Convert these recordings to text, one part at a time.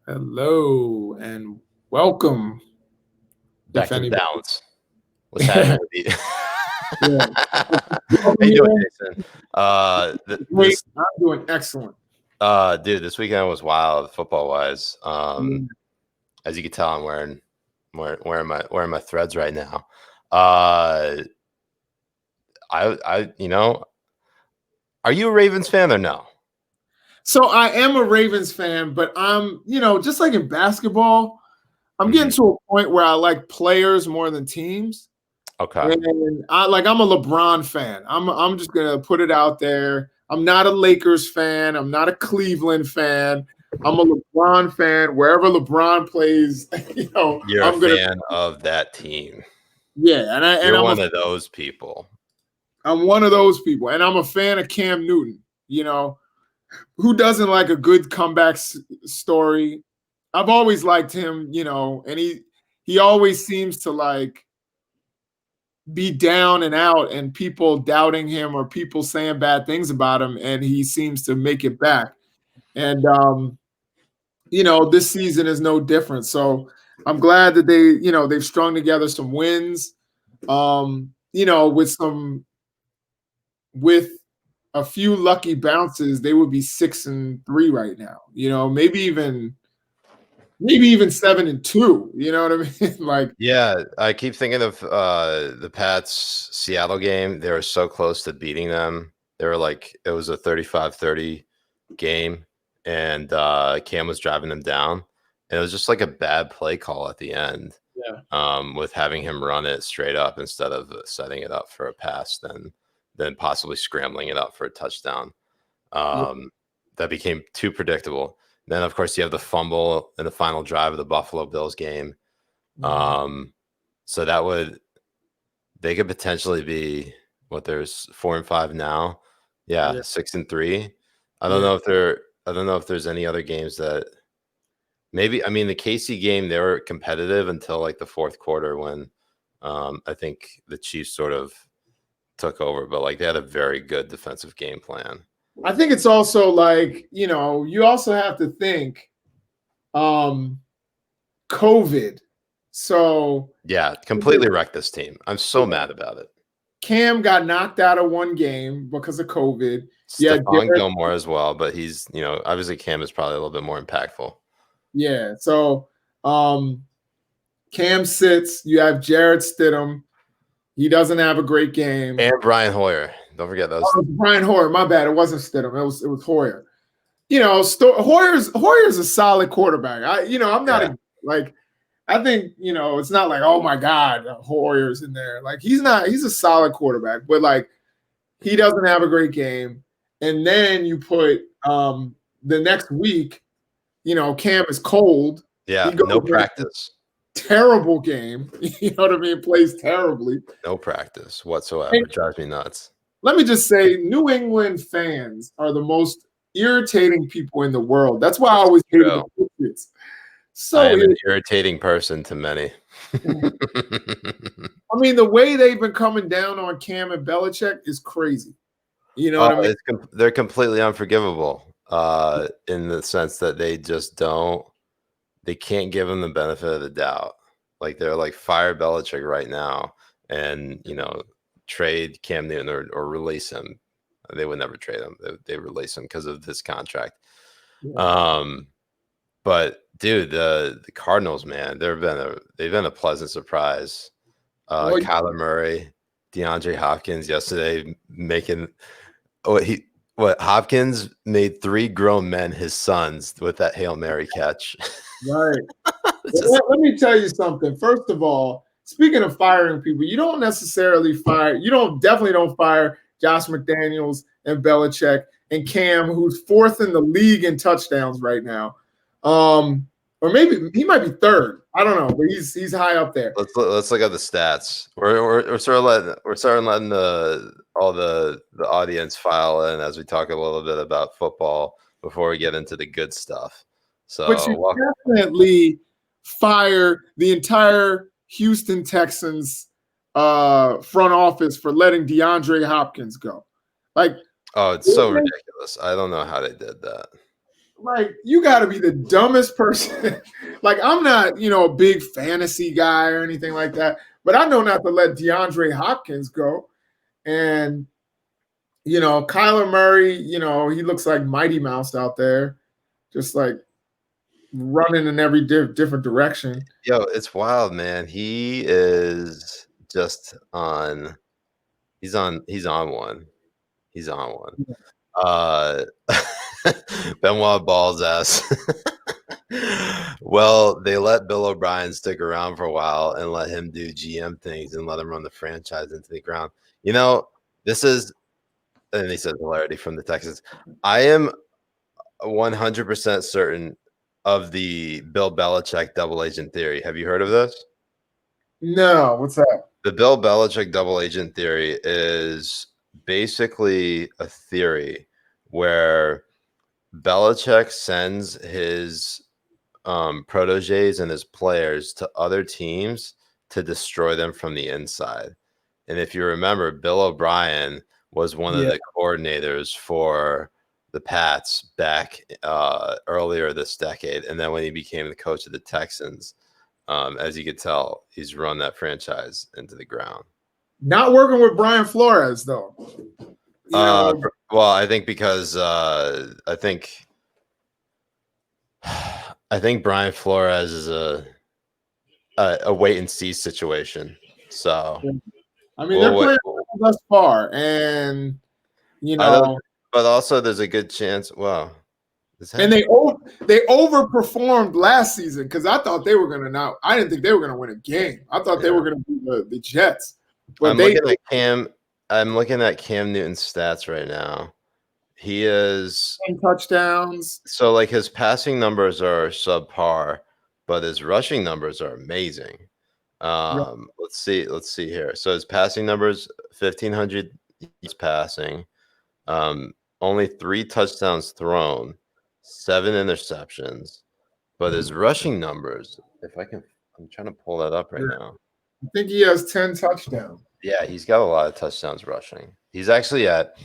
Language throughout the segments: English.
Hello and welcome. Back If to the anybody, balance. What's happening with you? yeah, How welcome you doing, here. Jason? Great. I'm doing excellent. Dude, this weekend was wild football wise. Yeah. As you can tell, I'm wearing my threads right now. Uh, I are you a Ravens fan or no? So I am a Ravens fan, but just like in basketball, I'm getting Mhm. to a point where I like players more than teams. Okay. And I'm a LeBron fan. I'm just gonna put it out there. I'm not a Lakers fan. I'm not a Cleveland fan. I'm a LeBron fan. Wherever LeBron plays, You're a I'm gonna fan of that team. yeah. And You're one of those people. I'm one of those people, and I'm a fan of Cam Newton. You know, who doesn't like a good comeback story? I've always liked him. And he always seems to like be down and out and people doubting him or people saying bad things about him, and he seems to make it back. And this season is no different. So I'm glad that they've strung together some wins. With a few lucky bounces, they would be 6-3 right now. Maybe even 7-2. You know what I mean? Like, Yeah, I keep thinking of the Pats Seattle game. They were so close to beating them. They were like it was a 35-30 game and Cam was driving them down. And it was just like a bad play call at the end. yeah, With having him run it straight up instead of setting it up for a pass, then possibly scrambling it up for a touchdown. yeah. Um, that became too predictable. Then of course you have the fumble in the final drive of the Buffalo Bills game. Mhm. Um, so they could potentially be what there's 4-5 now. Yeah, Yeah, 6-3. yeah. I don't know if there's any other games that maybe I mean the KC game they were competitive until like the fourth quarter when I think the Chiefs sort of took over, but like they had a very good defensive game plan. I think it's also like, you also have to think um COVID. So Yeah, completely wrecked this team. I'm so yeah, mad about it. Cam got knocked out of one game because of COVID. Yeah, Stephon Gilmore as well, but he's, obviously Cam is probably a little bit more impactful. yeah. So Cam sits. You have Jarrett Stidham. He doesn't have a great game. And Brian Hoyer. Don't forget those. Oh, Brian Hoyer. My bad. It wasn't Stidham. It was Hoyer. Hoyer's a solid quarterback. I'm not Yeah. like. I think it's not like, oh my God, Hoyer's in there. Like he's not. He's a solid quarterback, but like he doesn't have a great game. And then you put the next week, Cam is cold. He Yeah. goes No in a practice. terrible game. You know what I mean? Plays terribly. No practice whatsoever. And Drives me nuts. let me just say, New England fans are the most irritating people in the world. That's why I It's always hated true. the Patriots. I So am an irritating. irritating person to many. I mean, the way they've been coming down on Cam and Belichick is crazy. You know Oh, what I mean? they're completely unforgivable in the sense that they can't give him the benefit of the doubt. Like they're like fire Belichick right now, and trade Cam Newton or release him. They would never trade him. They release him because of this contract. Yeah. Um, but dude, the Cardinals, man, they've been a pleasant surprise. Well, Kyler Murray, DeAndre Hopkins yesterday making what he what Hopkins made 3 grown men his sons with that Hail Mary catch. right. It's Well, just let me tell you something. First of all, speaking of firing people, you don't necessarily fire. You definitely don't fire Josh McDaniels and Belichick and Cam, who's fourth in the league in touchdowns right now. Or maybe he might be third. I don't know, but he's high up there. let's look at the stats. We're starting letting all the audience file in as we talk a little bit about football before we get into the good stuff. But you So welcome. definitely fire the entire Houston Texans front office for letting DeAndre Hopkins go. Like, Oh, it's so ridiculous. I don't know how they did that. like you got to be the dumbest person. Like I'm not, a big fantasy guy or anything like that, but I know not to let DeAndre Hopkins go. And Kyler Murray, he looks like Mighty Mouse out there, just like running in every different direction. Yo, it's wild, man. He is just on. He's on. He's on one. He's on one. Uh, Benoit Ball's ass. Well, they let Bill O'Brien stick around for a while and let him do GM things and let him run the franchise into the ground. This is, and he says hilarity from the Texans. I am 100% certain of the Bill Belichick double agent theory. Have you heard of this? No, what's that? The Bill Belichick double agent theory is basically a theory where Belichick sends his proteges and his players to other teams to destroy them from the inside. And if you remember, Bill O'Brien was one of the coordinators for the Pats back earlier this decade. And then when he became the coach of the Texans, as you could tell, he's run that franchise into the ground. Not working with Brian Flores, though. Well, I think because I think Brian Flores is a wait and see situation. So, I mean, they're playing thus far, and but also there's a good chance. Wow, and they overperformed last season because I thought they were going to I didn't think they were going to win a game. I thought they were going to be the Jets. But I'm looking at Cam Newton's stats right now. He is 10 touchdowns. So like his passing numbers are subpar, but his rushing numbers are amazing. Let's see here. So his passing numbers, 1,500 yards passing, only 3 touchdowns thrown, 7 interceptions. But his rushing numbers, I'm trying to pull that up right now. I think he has 10 touchdowns. Yeah, he's got a lot of touchdowns rushing. He's actually at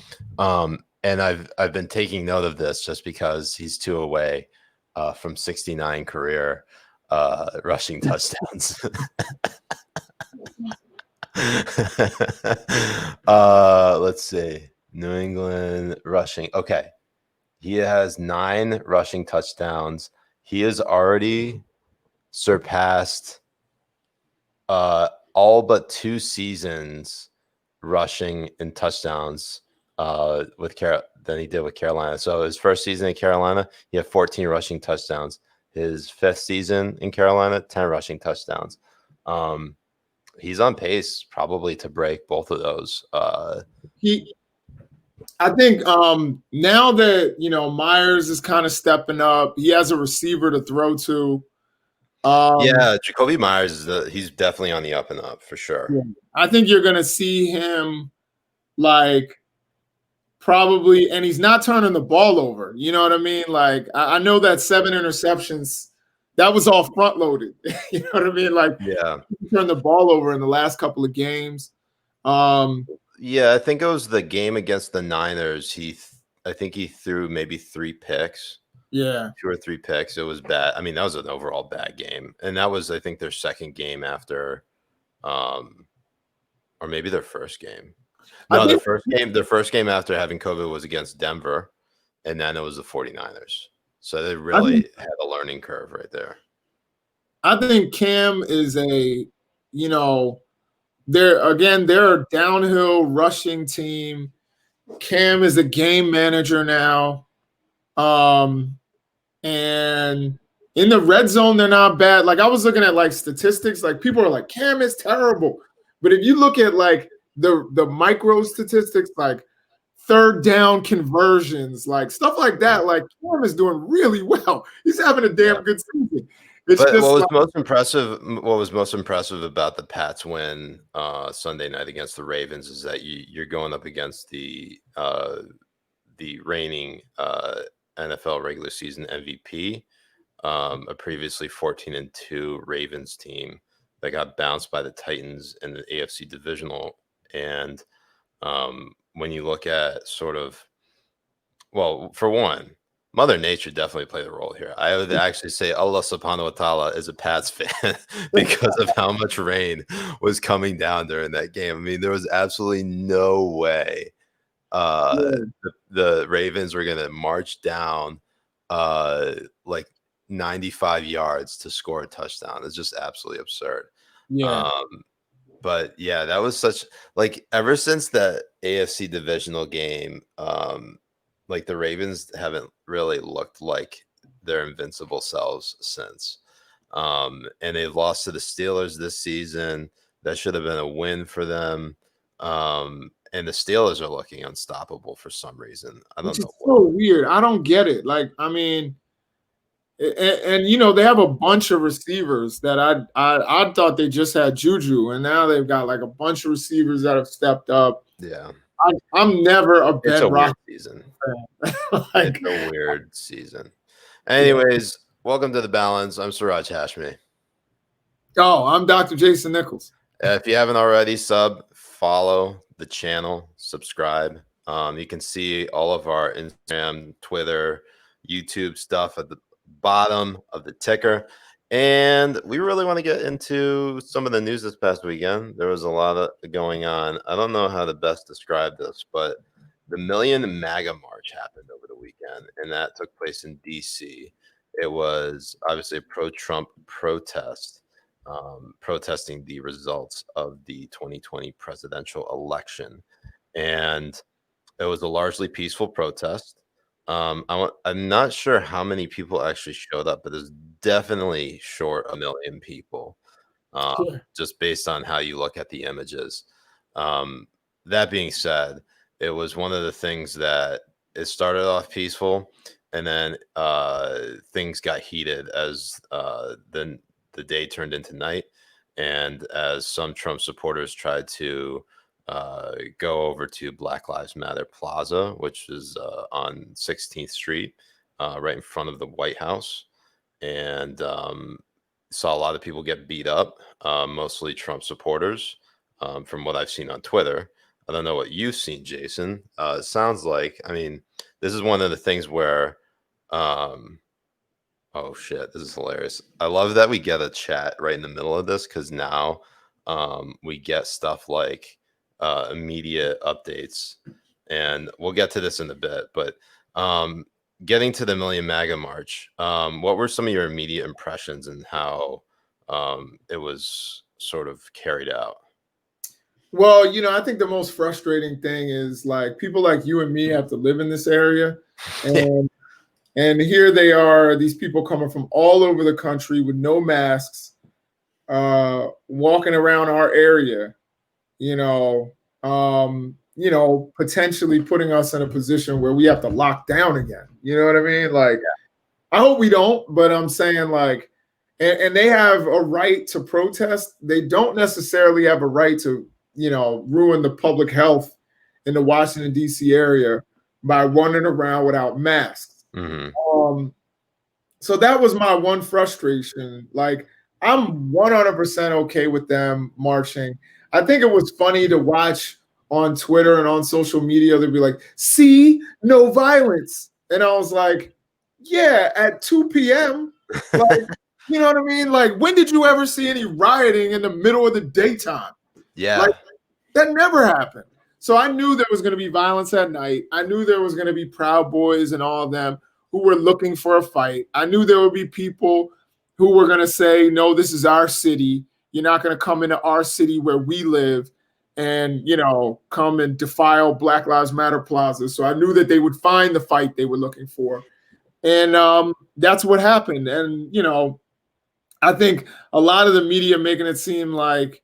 and I've been taking note of this just because he's 2 away from 69 career rushing touchdowns. Let's see. New England rushing. Okay. He has 9 rushing touchdowns. He has already surpassed all but 2 seasons rushing in touchdowns than he did with Carolina. So his first season in Carolina, he had 14 rushing touchdowns. His 5th season in Carolina, 10 rushing touchdowns. He's on pace probably to break both of those. I think now that Myers is kind of stepping up, he has a receiver to throw to. Jacoby Myers he's definitely on the up and up for sure. Yeah. I think you're gonna see him probably, and he's not turning the ball over. You know what I mean? Like I know that 7 interceptions, that was all front loaded. You know what I mean? Like he turned the ball over in the last couple of games. I think it was the game against the Niners. I think he threw maybe 3 picks. Yeah. 2 or 3 picks. It was bad. I mean, that was an overall bad game. And that was, I think, their second game after or maybe their first game. No, their first game after having COVID was against Denver, and then it was the 49ers. So they really had a learning curve right there. I think Cam is they're a downhill rushing team. Cam is a game manager now. And in the red zone, they're not bad. Like I was looking at statistics, people are like, Cam is terrible. But if you look at the micro statistics, like third down conversions, stuff like that, Cam is doing really well. He's having a damn good season. What was most impressive about the Pats win Sunday night against the Ravens is that you're going up against the reigning NFL regular season MVP, a previously 14-2 Ravens team that got bounced by the Titans in the AFC divisional. And when you look at for one, Mother Nature definitely played a role here. I would actually say Allah subhanahu wa ta'ala is a Pats fan because of how much rain was coming down during that game. I mean, there was absolutely no way Yeah, the Ravens were going to march down like 95 yards to score a touchdown. It's just absolutely absurd. yeah. Um, but yeah, that was such like ever since that AFC divisional game, like the Ravens haven't really looked like their invincible selves since. And they've lost to the Steelers this season. That should have been a win for them. And the Steelers are looking unstoppable for some reason. I Which don't know is what. so weird. I don't get it. Like, I mean, and you know, they have a bunch of receivers that I thought they just had Juju, and now they've got like a bunch of receivers that have stepped up. Yeah, I'm never a it's a weird bedrock season. fan. It's Like, a weird season. yeah. Anyways, welcome to the balance. I'm Siraj Hashmi. Oh, I'm Dr. Jason Nichols. If you haven't already, follow the channel, subscribe. You can see all of our Instagram, Twitter, YouTube stuff at the bottom of the ticker. And we really want to get into some of the news this past weekend. There was a lot of going on. I don't know how to best describe this, but the Million MAGA March happened over the weekend, and that took place in DC. It was obviously a pro-Trump protest, protesting the results of the 2020 presidential election. And it was a largely peaceful protest. I'm not sure how many people actually showed up, but there's definitely short a million people, um, Sure. just based on how you look at the images. Um, that being said, it was one of the things that it started off peaceful, and then things got heated as the day turned into night, and as some Trump supporters tried to go over to Black Lives Matter Plaza, which is on 16th Street, right in front of the White House, and saw a lot of people get beat up, mostly Trump supporters, from what I've seen on Twitter. I don't know what you've seen, Jason. It sounds like, I mean, this is one of the things where, um, oh shit, this is hilarious. I love that we get a chat right in the middle of this because now we get stuff like immediate updates. And we'll get to this in a bit, but um, getting to the Million MAGA March, what were some of your immediate impressions and how it was sort of carried out? Well, you know, I think the most frustrating thing is like people like you and me have to live in this area, and here they are, these people coming from all over the country with no masks, walking around our area, potentially putting us in a position where we have to lock down again. You know what I mean? Like, I hope we don't, but I'm saying like, and they have a right to protest. They don't necessarily have a right to, ruin the public health in the Washington, D.C. area by running around without masks. Mm-hmm. So that was my one frustration. Like, I'm 100% okay with them marching. I think it was funny to watch on Twitter and on social media. They'd be like, see, no violence. And I was like, yeah, at 2 p.m. Like, you know what I mean? Like, when did you ever see any rioting in the middle of the daytime? Like, Yeah. that never happened. So I knew there was going to be violence at night. I knew there was going to be Proud Boys and all of them who were looking for a fight. I knew there would be people who were going to say, no, this is our city. You're not going to come into our city where we live and, come and defile Black Lives Matter Plaza. So I knew that they would find the fight they were looking for. And that's what happened. And, I think a lot of the media making it seem like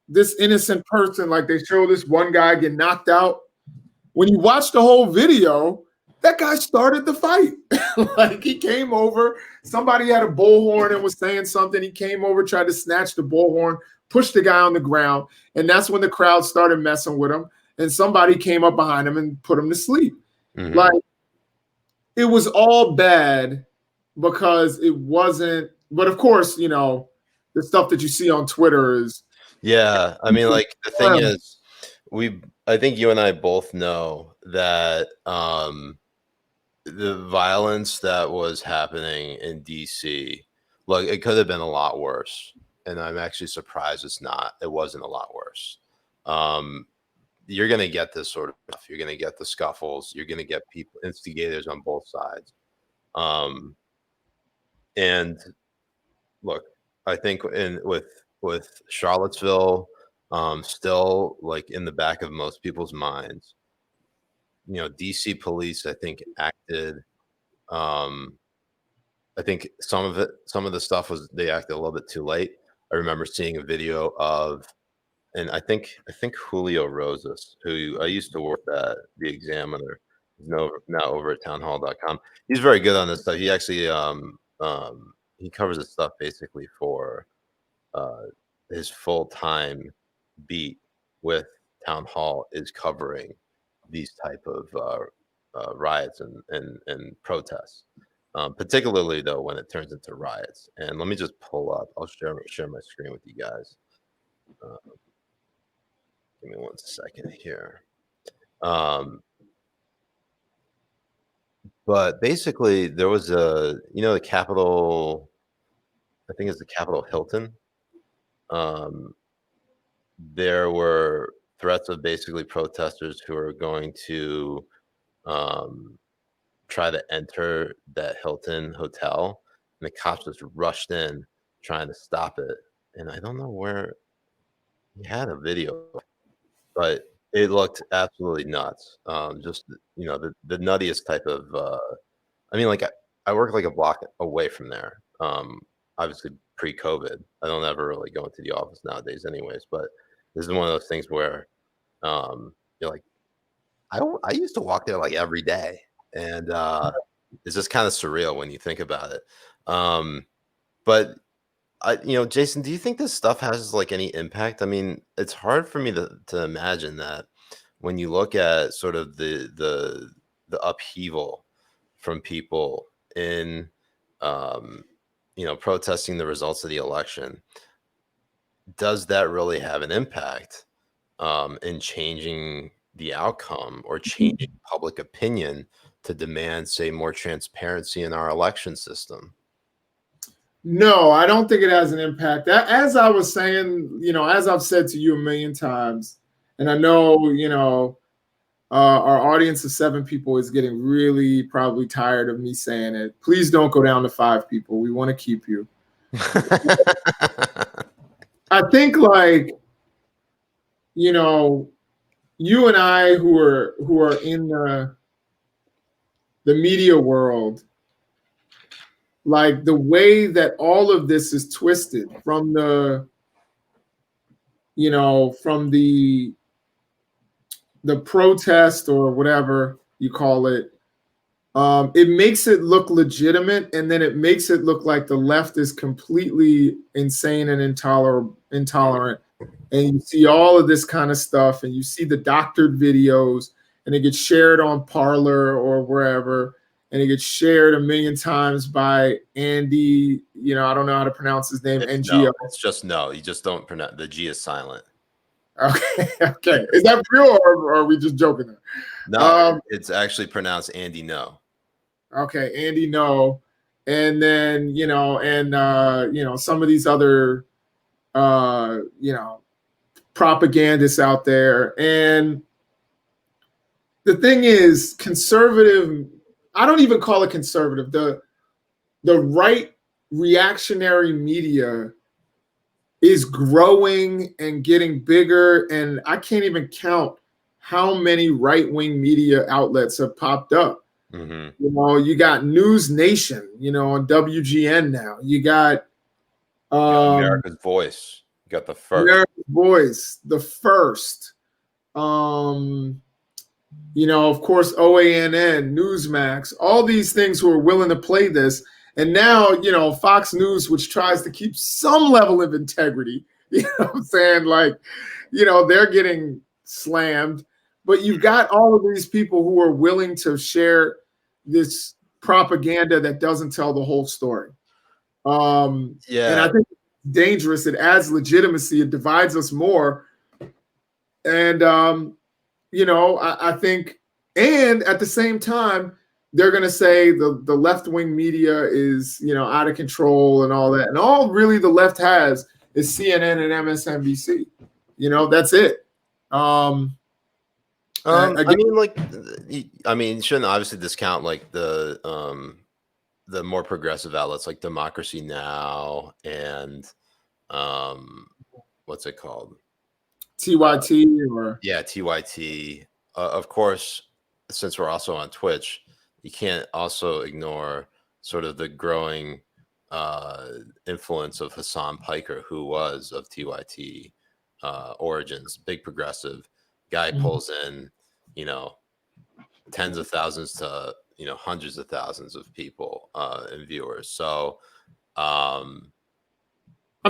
this innocent person, like they show this one guy get knocked out. When you watch the whole video, that guy started the fight. Like, he came over, somebody had a bullhorn and was saying something. He came over, tried to snatch the bullhorn, pushed the guy on the ground, and that's when the crowd started messing with him. And somebody came up behind him and put him to sleep. Mm-hmm. Like, it was all bad because it wasn't. But of course, the stuff that you see on Twitter is. Yeah. I mean, like, the thing is, I think you and I both know that the violence that was happening in DC, look, it could have been a lot worse, and I'm actually surprised it's not. It wasn't a lot worse. You're going to get this sort of stuff. You're going to get the scuffles. You're going to get people, instigators on both sides. And look, I think with Charlottesville, still like in the back of most people's minds, DC police, I think acted. I think some of the stuff was they acted a little bit too late. I remember seeing a video of, and I think Julio Rosas, who I used to work at the Examiner, is now over at townhall.com. He's very good on this stuff. He actually he covers this stuff basically for his full-time beat with Town Hall is covering these type of riots and protests, particularly though when it turns into riots. And let me just pull up. I'll share my screen with you guys. Give me 1 second here. But basically, there was the Capitol. I think it's the Capitol Hilton. There were threats of basically protesters who are going to try to enter that Hilton hotel, and the cops just rushed in trying to stop it. And I don't know where he had a video, but it looked absolutely nuts. Just the nuttiest type of. I mean, like I work like a block away from there. Obviously pre-COVID. I don't ever really go into the office nowadays, anyways. But this is one of those things where you're like, I used to walk there like every day, and it's just kind of surreal when you think about it. But Jason, do you think this stuff has like any impact? I mean, it's hard for me to imagine that when you look at sort of the upheaval from people in protesting the results of the election, does that really have an impact in changing the outcome or changing public opinion to demand, say, more transparency in our election system? No, I don't think it has an impact. As I was saying, as I've said to you a million times, and I know, our audience of 7 people is getting really probably tired of me saying it. Please don't go down to 5 people. We want to keep you. I think like, you and I who are in the media world, like the way that all of this is twisted from the protest or whatever you call it, it makes it look legitimate, and then it makes it look like the left is completely insane and intolerant. And you see all of this kind of stuff, and you see the doctored videos, and it gets shared on Parler or wherever, and it gets shared a million times by Andy. I don't know how to pronounce his name. NGO. No, it's just no. You just don't pronounce the G is silent. Okay. Is that real, or are we just joking there? No, it's actually pronounced Andy No. Okay, Andy No, and then some of these other propagandists out there. And the thing is, conservative, I don't even call it conservative. The right reactionary media is growing and getting bigger, and I can't even count how many right-wing media outlets have popped up. Mm-hmm. You got News Nation, on WGN now. You got America's Voice. You got the first. America's Voice, the first. Of course, OANN, Newsmax, all these things who are willing to play this. And now, Fox News, which tries to keep some level of integrity, what I'm saying? Like, they're getting slammed. But you've got all of these people who are willing to share this propaganda that doesn't tell the whole story. And I think it's dangerous. It adds legitimacy. It divides us more. And, I think, and at the same time, they're going to say the left-wing media is, out of control and all that. And all really the left has is CNN and MSNBC. That's it. I Again, mean, like, you shouldn't obviously discount like the more progressive outlets like Democracy Now and what's it called? TYT or Yeah, TYT. Of course, since we're also on Twitch, you can't also ignore sort of the growing influence of Hassan Piker, who was of TYT origins, big progressive guy, pulls in, tens of thousands to hundreds of thousands of people and viewers. So, I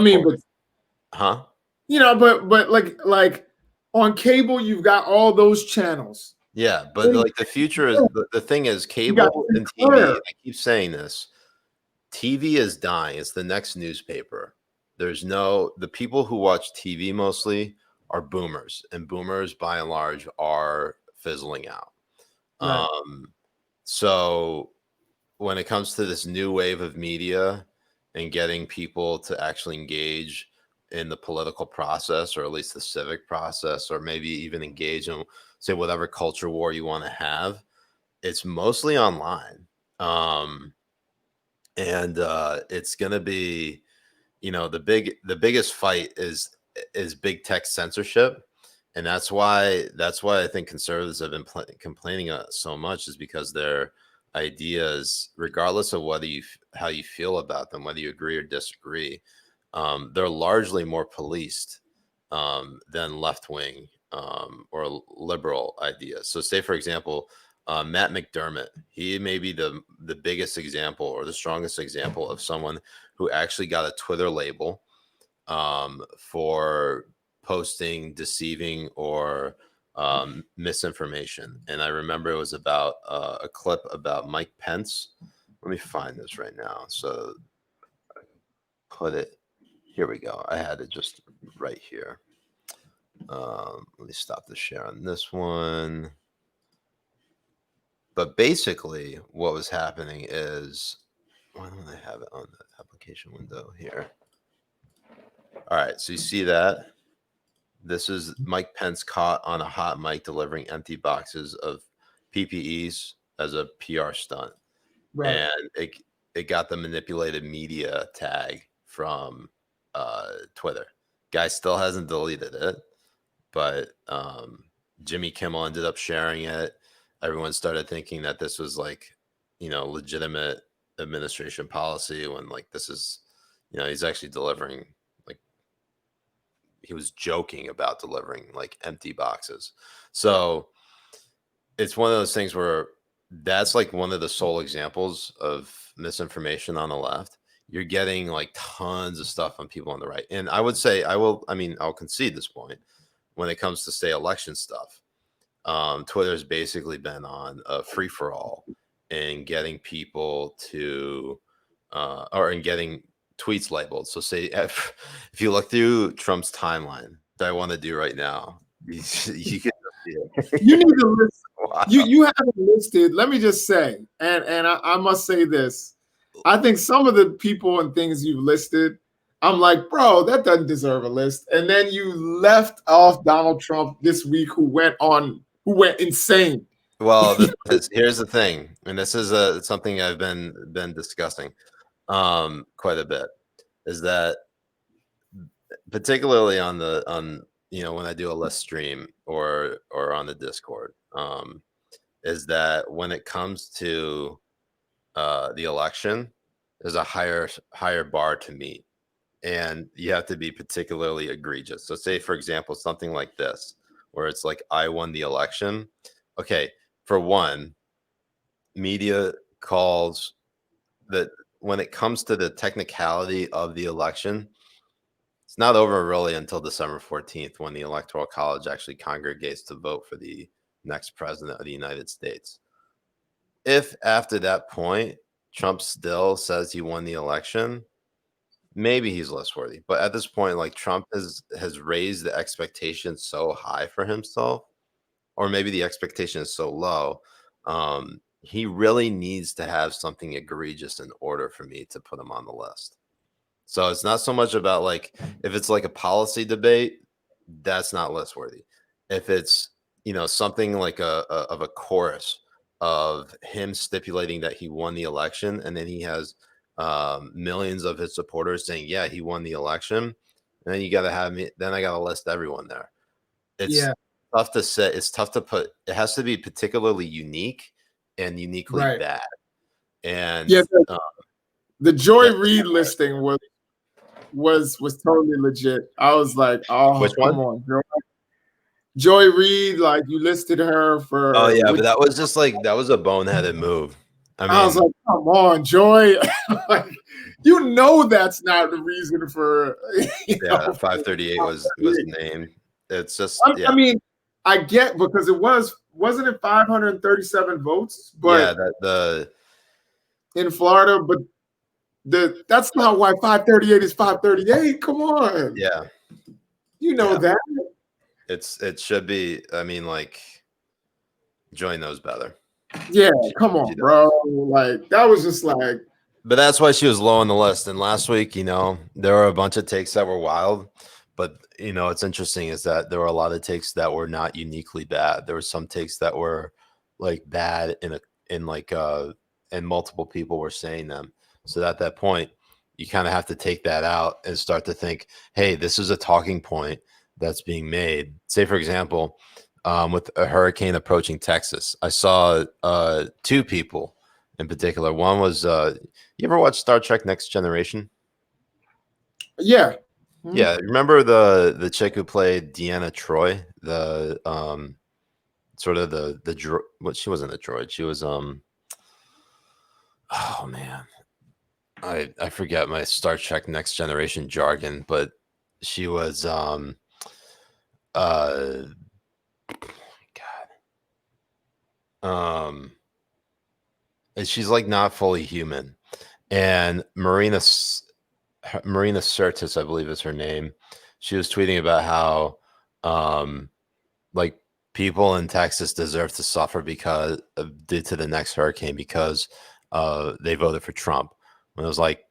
mean, but huh? but like on cable, you've got all those channels. Yeah, but like the future is the thing is You got cable and Sinclair. TV. I keep saying this. TV is dying. It's the next newspaper. The people who watch TV mostly are boomers, and boomers by and large are fizzling out. Right. So when it comes to this new wave of media and getting people to actually engage in the political process, or at least the civic process, or maybe even engage in, say, whatever culture war you want to have, it's mostly online. And it's going to be, the biggest fight is big tech censorship. And that's why I think conservatives have been complaining so much, is because their ideas, regardless of how you feel about them, whether you agree or disagree, they're largely more policed than left wing or liberal ideas. So, say for example, Matt McDermott, he may be the biggest example or the strongest example of someone who actually got a Twitter label for posting deceiving or misinformation. And I remember it was about a clip about Mike Pence. Let me find this right now. So put it, here we go. I had it just right here. Let me stop the share on this one. But basically what was happening is, why don't I have it on the application window here? All right, so you see that? This is Mike Pence caught on a hot mic delivering empty boxes of PPEs as a PR stunt. Right. And it got the manipulated media tag from Twitter. Guy still hasn't deleted it, but Jimmy Kimmel ended up sharing it. Everyone started thinking that this was like, legitimate administration policy, when like this is, he's actually delivering, like, he was joking about delivering like empty boxes. So it's one of those things where that's like one of the sole examples of misinformation on the left. You're getting like tons of stuff on people on the right. And I would say, I'll concede this point when it comes to, say, election stuff. Twitter's basically been on a free for all in getting people to, or in getting tweets labeled. So, say if you look through Trump's timeline, that I want to do right now, you can see it. You need to list. Wow. You haven't listed. Let me just say, and I must say this. I think some of the people and things you've listed, I'm like, bro, that doesn't deserve a list. And then you left off Donald Trump this week, who went insane. Well, here's the thing, and this is something I've been discussing quite a bit, is that particularly on when I do a list stream or on the Discord, is that when it comes to the election, there's a higher bar to meet, and you have to be particularly egregious. So, say for example, something like this, where it's like, I won the election. Okay, for one, media calls that when it comes to the technicality of the election, it's not over really until December 14th, when the Electoral College actually congregates to vote for the next president of the United States. If after that point Trump still says he won the election, maybe he's less worthy. But at this point, like, Trump has raised the expectation so high for himself, or maybe the expectation is so low, he really needs to have something egregious in order for me to put him on the list. So it's not so much about like if it's like a policy debate, that's not list worthy. If it's something like a chorus of him stipulating that he won the election, and then he has millions of his supporters saying, "Yeah, he won the election," and then you got to have me. Then I got to list everyone there. It's Yeah, tough to say. It's tough to put. It has to be particularly unique and uniquely right. bad. And Yeah, the Joy that, Reid listing was totally legit. I was like, oh, which come one? on, girl. Joy Reid, like you listed her Oh for yeah, which but that was just like that was a boneheaded move. I I was mean, like, come on, Joy. Like, that's not the reason for yeah, for 538 was named. It's just I mean, I get because wasn't it 537 votes, yeah, but that in Florida, but that's not why 538 is 538. Come on. yeah, You know yeah. that. It should be. I mean, like Joy knows better. Yeah, come She on, does. bro. Like that was just like But that's why she was low on the list. And last week, there were a bunch of takes that were wild. But it's interesting is that there were a lot of takes that were not uniquely bad. There were some takes that were like bad and multiple people were saying them. So at that point, you kind of have to take that out and start to think, hey, this is a talking point that's being made. Say, for example, with a hurricane approaching Texas, I saw two people in particular. One was you ever watch Star Trek Next Generation? yeah. Mhm. Yeah, remember the chick who played Deanna Troy, the sort of what she wasn't a droid. She was oh man. I forget my Star Trek Next Generation jargon, but she was uh God. And she's like not fully human. And Marina Sirtis, I believe is her name. She was tweeting about how, like people in Texas deserve to suffer because due to the next hurricane because they voted for Trump. When it was like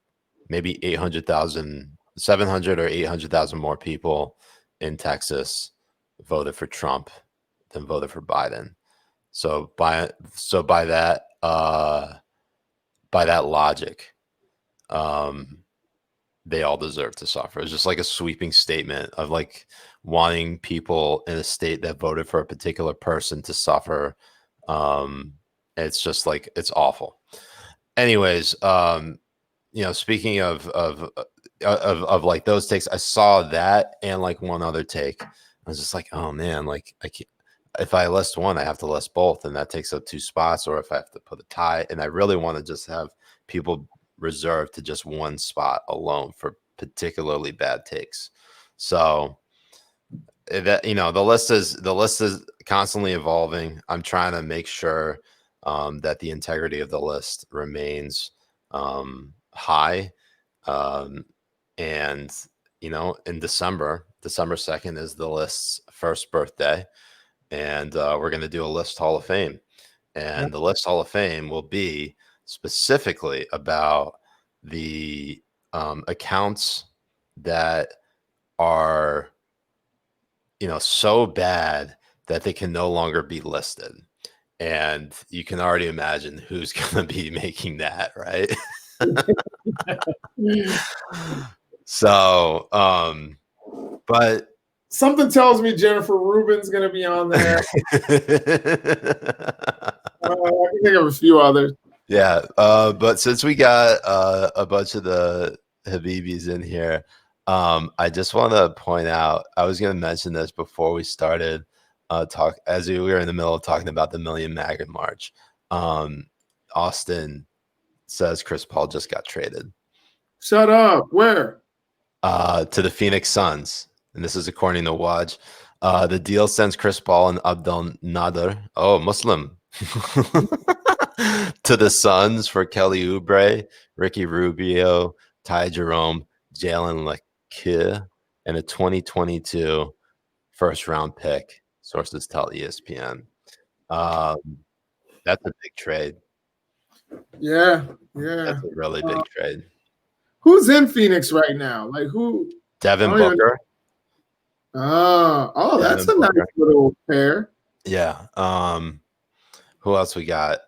maybe 800,000, 700 or 800,000 more people in Texas voted for Trump than voted for Biden. So by that logic, um, they all deserve to suffer. It's just like a sweeping statement of like wanting people in a state that voted for a particular person to suffer. It's just like it's awful. Anyways, speaking of like those takes, I saw that and like one other take. I was just like, oh man, like I can't. If I list one, I have to list both, and that takes up two spots. Or if I have to put a tie, and I really want to just have people reserved to just one spot alone for particularly bad takes. So that the list is constantly evolving. I'm trying to make sure that the integrity of the list remains high. And in December 2nd is the list's first birthday, and we're going to do a list Hall of Fame. And the list Hall of Fame will be specifically about the accounts that are so bad that they can no longer be listed. And you can already imagine who's going to be making that, right? So, but Something tells me Jennifer Rubin's gonna be on there. I can think of a few others. yeah, but since we got a bunch of the Habibis in here, I just want to point out, I was going to mention this before we started as we were in the middle of talking about the Million MAGA March. Austin says Chris Paul just got traded Shut up. Where? to the Phoenix Suns, and this is according to Waj. The deal sends Chris Paul and Abdel Nader, Muslim, to the Suns for Kelly Oubre, Ricky Rubio, Ty Jerome, Jalen Lecque, and a 2022 first round pick. Sources tell ESPN. Um, That's a big trade. Yeah. That's a really big trade. Who's in Phoenix right now? Like who? Devin Booker. That's a nice little pair. Yeah. Who else we got?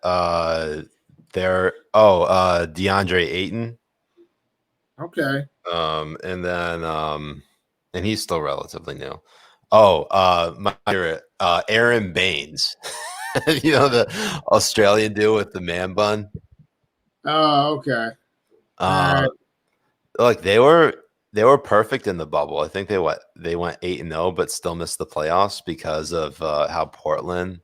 DeAndre Ayton. Okay. And then and he's still relatively new. My favorite, Aaron Baines. You know, the Australian dude with the man bun. Oh, okay. Like they were perfect in the bubble. I think they went 8-0, but still missed the playoffs because of how Portland,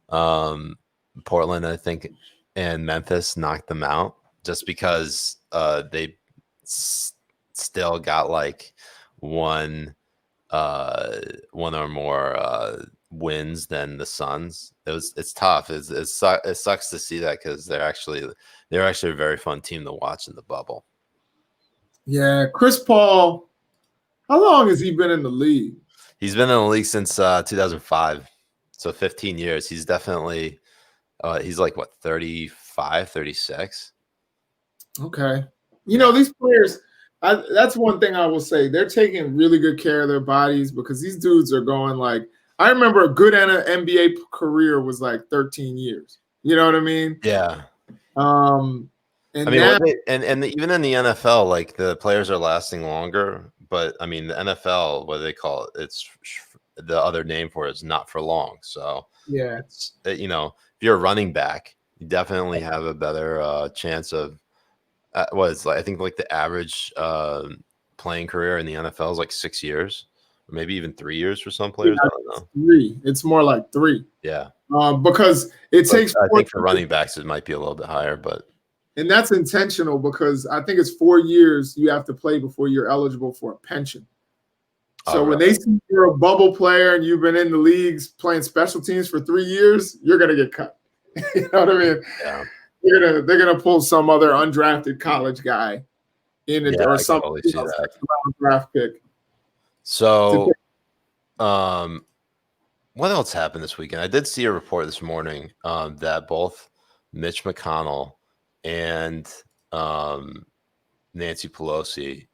I think, and Memphis knocked them out just because they still got like one or more wins than the Suns. It's tough. It sucks to see that because they're actually a very fun team to watch in the bubble. Yeah, Chris Paul. How long has he been in the league? He's been in the league since 2005, so 15 years. He's definitely he's like what 35, 36. Okay, you know these players. That's one thing I will say. They're taking really good care of their bodies because these dudes are going like. I remember a good NBA career was like 13 years. You know what I mean? Yeah. And I mean, now, even in the NFL, like the players are lasting longer. But I mean, the NFL, what do they call it? It's the other name for it is not for long. So yeah, it's if you're a running back, you definitely have a better chance of I think like the average playing career in the NFL is like 6 years, or maybe even 3 years for some players. I don't know. 3. It's more like 3. Yeah. Because it takes. I think for running backs, it might be a little bit higher, but. And that's intentional because I think it's 4 years you have to play before you're eligible for a pension. So when they see you're a bubble player and you've been in the leagues playing special teams for 3 years, you're gonna get cut. You know what I mean? Yeah. They're gonna pull some other undrafted college guy in it or some draft pick. So, what else happened this weekend? I did see a report this morning that both Mitch McConnell and Nancy Pelosi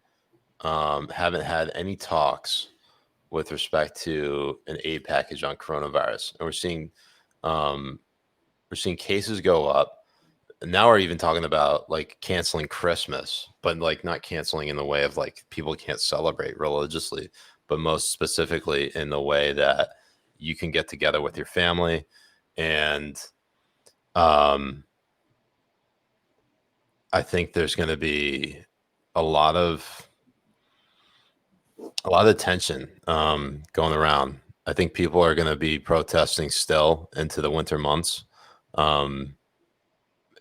haven't had any talks with respect to an aid package on coronavirus, and we're seeing cases go up. And now we're even talking about like canceling Christmas, but like not canceling in the way of like people can't celebrate religiously, but most specifically in the way that you can get together with your family. And I think there's going to be a lot of tension going around. I think people are going to be protesting still into the winter months.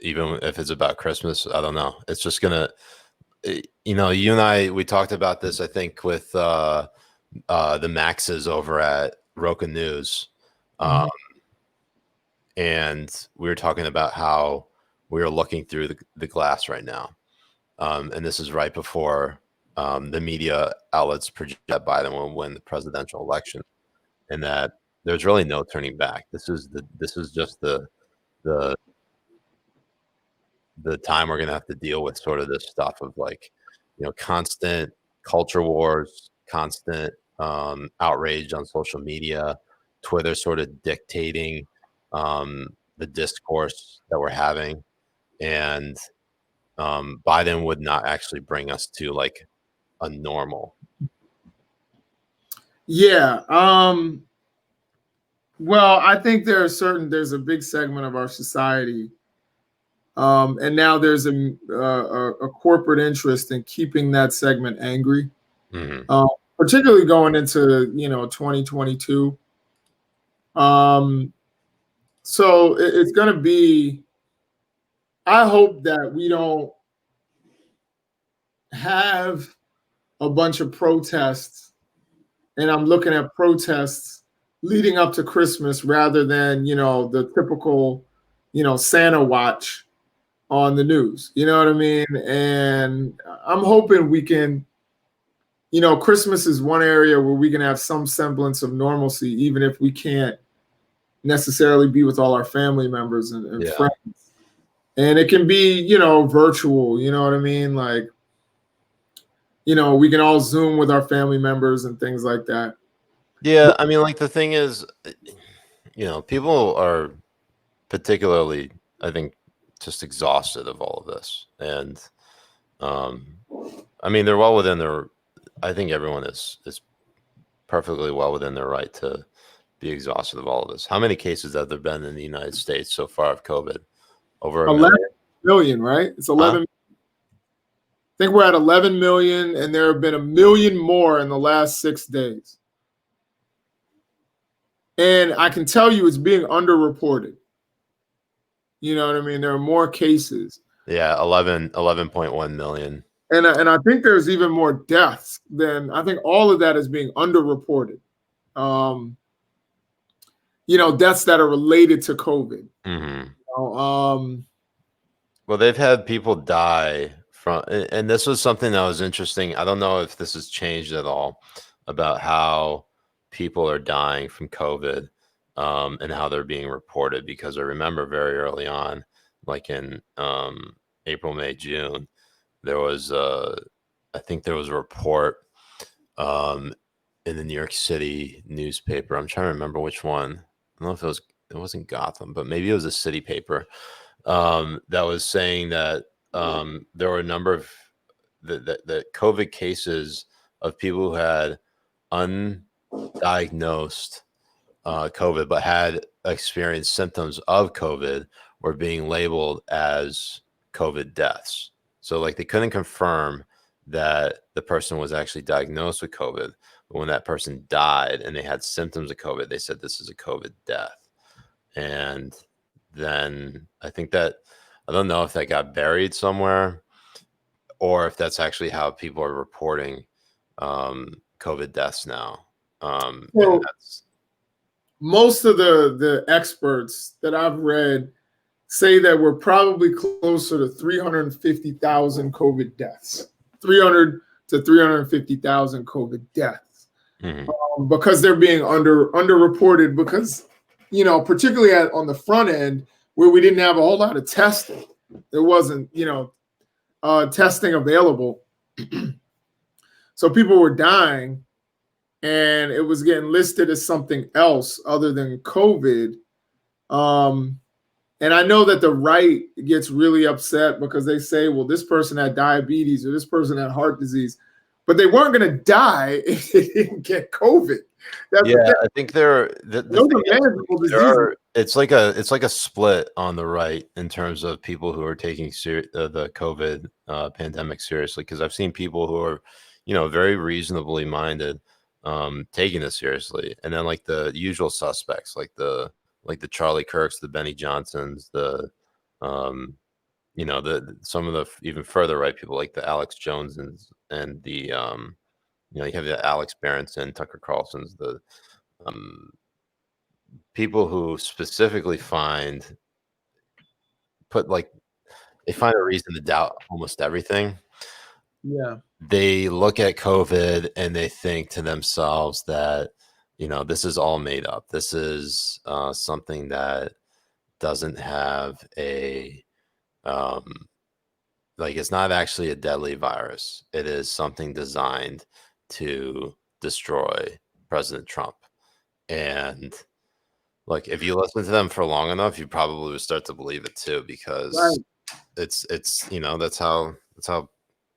Even if it's about Christmas, I don't know. It's just going to, you and I, we talked about this, I think, with the Maxes over at Roca News. And we were talking about how we are looking through the glass right now. And this is right before the media outlets project that Biden will win the presidential election, and that there's really no turning back. This is just the time we're going to have to deal with sort of this stuff of like, constant culture wars, constant outrage on social media, Twitter sort of dictating the discourse that we're having. And Biden would not actually bring us to like a normal. Yeah. Well, I think there's a big segment of our society. And now there's a corporate interest in keeping that segment angry, particularly going into 2022. So it's going to be. I hope that we don't have a bunch of protests, and I'm looking at protests leading up to Christmas rather than the typical Santa watch on the news. You know what I mean? And I'm hoping we can, Christmas is one area where we can have some semblance of normalcy, even if we can't necessarily be with all our family members and Yeah. friends. And it can be, you know, virtual, you know what I mean? Like, you know, we can all Zoom with our family members and things like that. Yeah, I mean, like the thing is, you know, people are particularly, I think, just exhausted of all of this, and I mean, they're well within their. I think everyone is perfectly well within their right to be exhausted of all of this. How many cases have there been in the United States so far of COVID? Over a 11 million? million, right? It's Huh? 11. I think we're at 11 million, and there have been a million more in the last 6 days. And I can tell you it's being underreported. You know what I mean? There are more cases. Yeah, 11.1 million. And I think there's even more deaths than I think all of that is being underreported. Um, you know, deaths that are related to COVID. Mm-hmm. Well, they've had people die from, and this was something that was interesting. I don't know if this has changed at all about how people are dying from COVID, and how they're being reported. Because I remember very early on, like in April, May, June, there was I think there was a report um, in the New York City newspaper. I'm trying to remember which one. I don't know if it wasn't Gotham, but maybe it was a city paper, that was saying that there were a number of the COVID cases of people who had undiagnosed COVID but had experienced symptoms of COVID were being labeled as COVID deaths. So, like, they couldn't confirm that the person was actually diagnosed with COVID, but when that person died and they had symptoms of COVID, they said this is a COVID death. And then I think that, I don't know if that got buried somewhere or if that's actually how people are reporting COVID deaths now. And so that's, most of the experts that I've read say that we're probably closer to 350,000 COVID deaths. 300 to 350,000 COVID deaths. Because they're being underreported because, you know, particularly on the front end where we didn't have a whole lot of testing. There wasn't, you know, testing available. So people were dying and it was getting listed as something else other than COVID. And I know that the right gets really upset because they say, well, this person had diabetes or this person had heart disease, but they weren't going to die if they didn't get COVID. I think the Those thing are manageable is, diseases. it's like a split on the right in terms of people who are taking the COVID pandemic seriously. Because I've seen people who are, you know, very reasonably minded, taking this seriously, and then like the usual suspects, like the Charlie Kirks, the Benny Johnsons, the you know, some of the even further right people like the Alex Joneses and the you know, you have the Alex Berenson, Tucker Carlson's, the um, people who specifically they find a reason to doubt almost everything. Yeah. They look at COVID and they think to themselves that, you know, this is all made up. This is something that doesn't have a like, it's not actually a deadly virus. It is something designed to destroy President Trump. And like, if you listen to them for long enough, you probably would start to believe it too, because Right. it's you know, that's how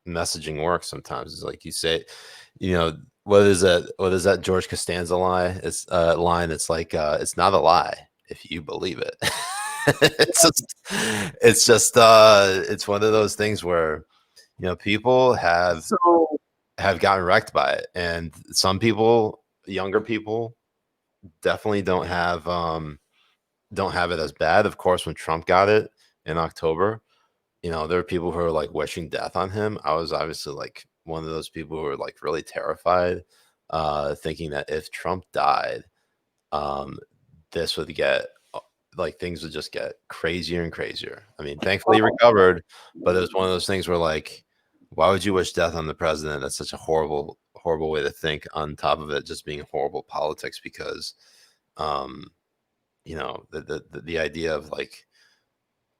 messaging works sometimes. It's like you say, you know, what is that George Costanza line? It's like, it's not a lie if you believe it. It's one of those things where, you know, people So have gotten wrecked by it, and some people, younger people, definitely don't have it as bad. Of course, when Trump got it in October, you know, there are people who are like wishing death on him. I was obviously like one of those people who were like really terrified, thinking that if Trump died, um, this would get like, things would just get crazier and crazier. I mean, thankfully he recovered, but it was one of those things where, like, why would you wish death on the president? That's such a horrible, horrible way to think. On top of it just being horrible politics, because um, the idea of like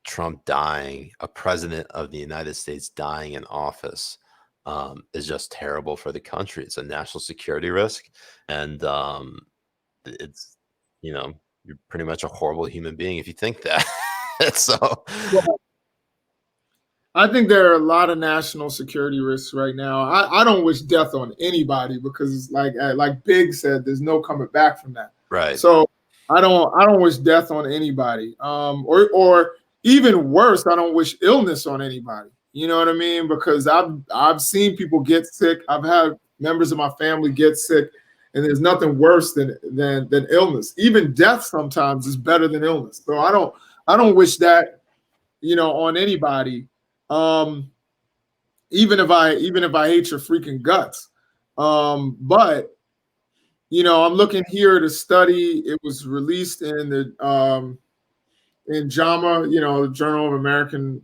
Trump dying, a president of the United States dying in office, is just terrible for the country. It's a national security risk, and it's you're pretty much a horrible human being if you think that. So Well, I think there are a lot of national security risks right now. I don't wish death on anybody because, like Big said, there's no coming back from that. right. So I don't wish death on anybody. Or even worse, I don't wish illness on anybody. You know what I mean? Because I've seen people get sick. I've had members of my family get sick, and there's nothing worse than illness. Even death sometimes is better than illness. So I don't wish that, on anybody. Even if I hate your freaking guts. But I'm looking here at a study. It was released in the in JAMA, the Journal of American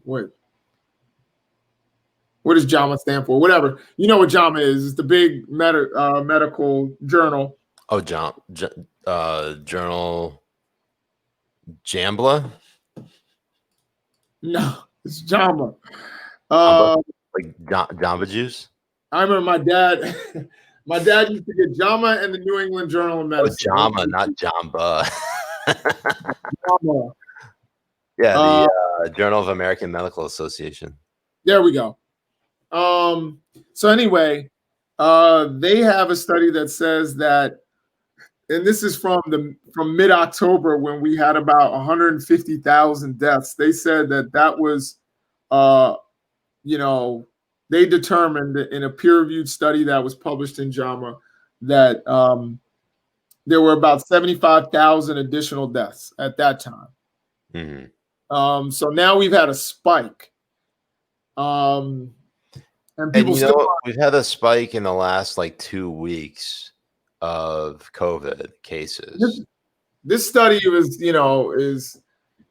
what does JAMA stand for? Whatever. You know what JAMA is. It's the big medical journal. Oh, Journal Jambla? No, it's JAMA. Like Jamba Juice? I remember my dad my dad used to get JAMA and the New England Journal of Medicine. Oh, JAMA, not Jamba. JAMA. Yeah, the Journal of American Medical Association. There we go. So anyway, they have a study that says that, and this is from mid-October when we had about 150,000 deaths. They said that was, they determined in a peer-reviewed study that was published in JAMA that there were about 75,000 additional deaths at that time. Mm-hmm. So now we've had a spike. And people we've had a spike in the last like 2 weeks of COVID cases. This study was, is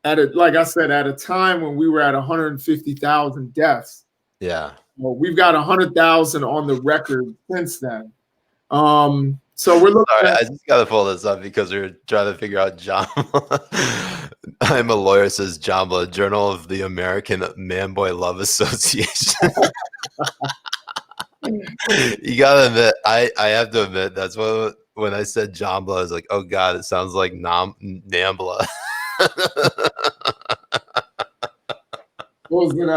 like I said, at a time when we were at 150,000 deaths. Yeah. Well, we've got 100,000 on the record since then. So we're looking. Sorry, I just got to pull this up because we're trying to figure out JAMA. I'm a lawyer, says JAMA, Journal of the American Man Boy Love Association. You gotta admit, I have to admit, that's what when I said Jambla, I was like, oh god, it sounds like Nambla. What was it?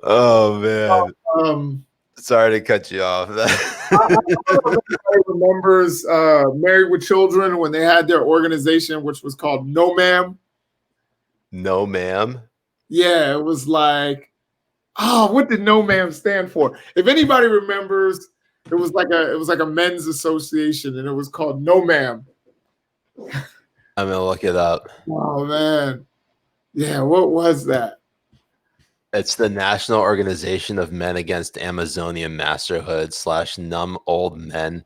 Oh man. Sorry to cut you off. Everybody remembers Married with Children when they had their organization, which was called No Ma'am. No Ma'am? Yeah, it was like, what did No Ma'am stand for? If anybody remembers, it was like a men's association, and it was called No Ma'am. I'm gonna look it up. Oh man, yeah, what was that? It's the National Organization of Men Against Amazonian Masterhood / numb old men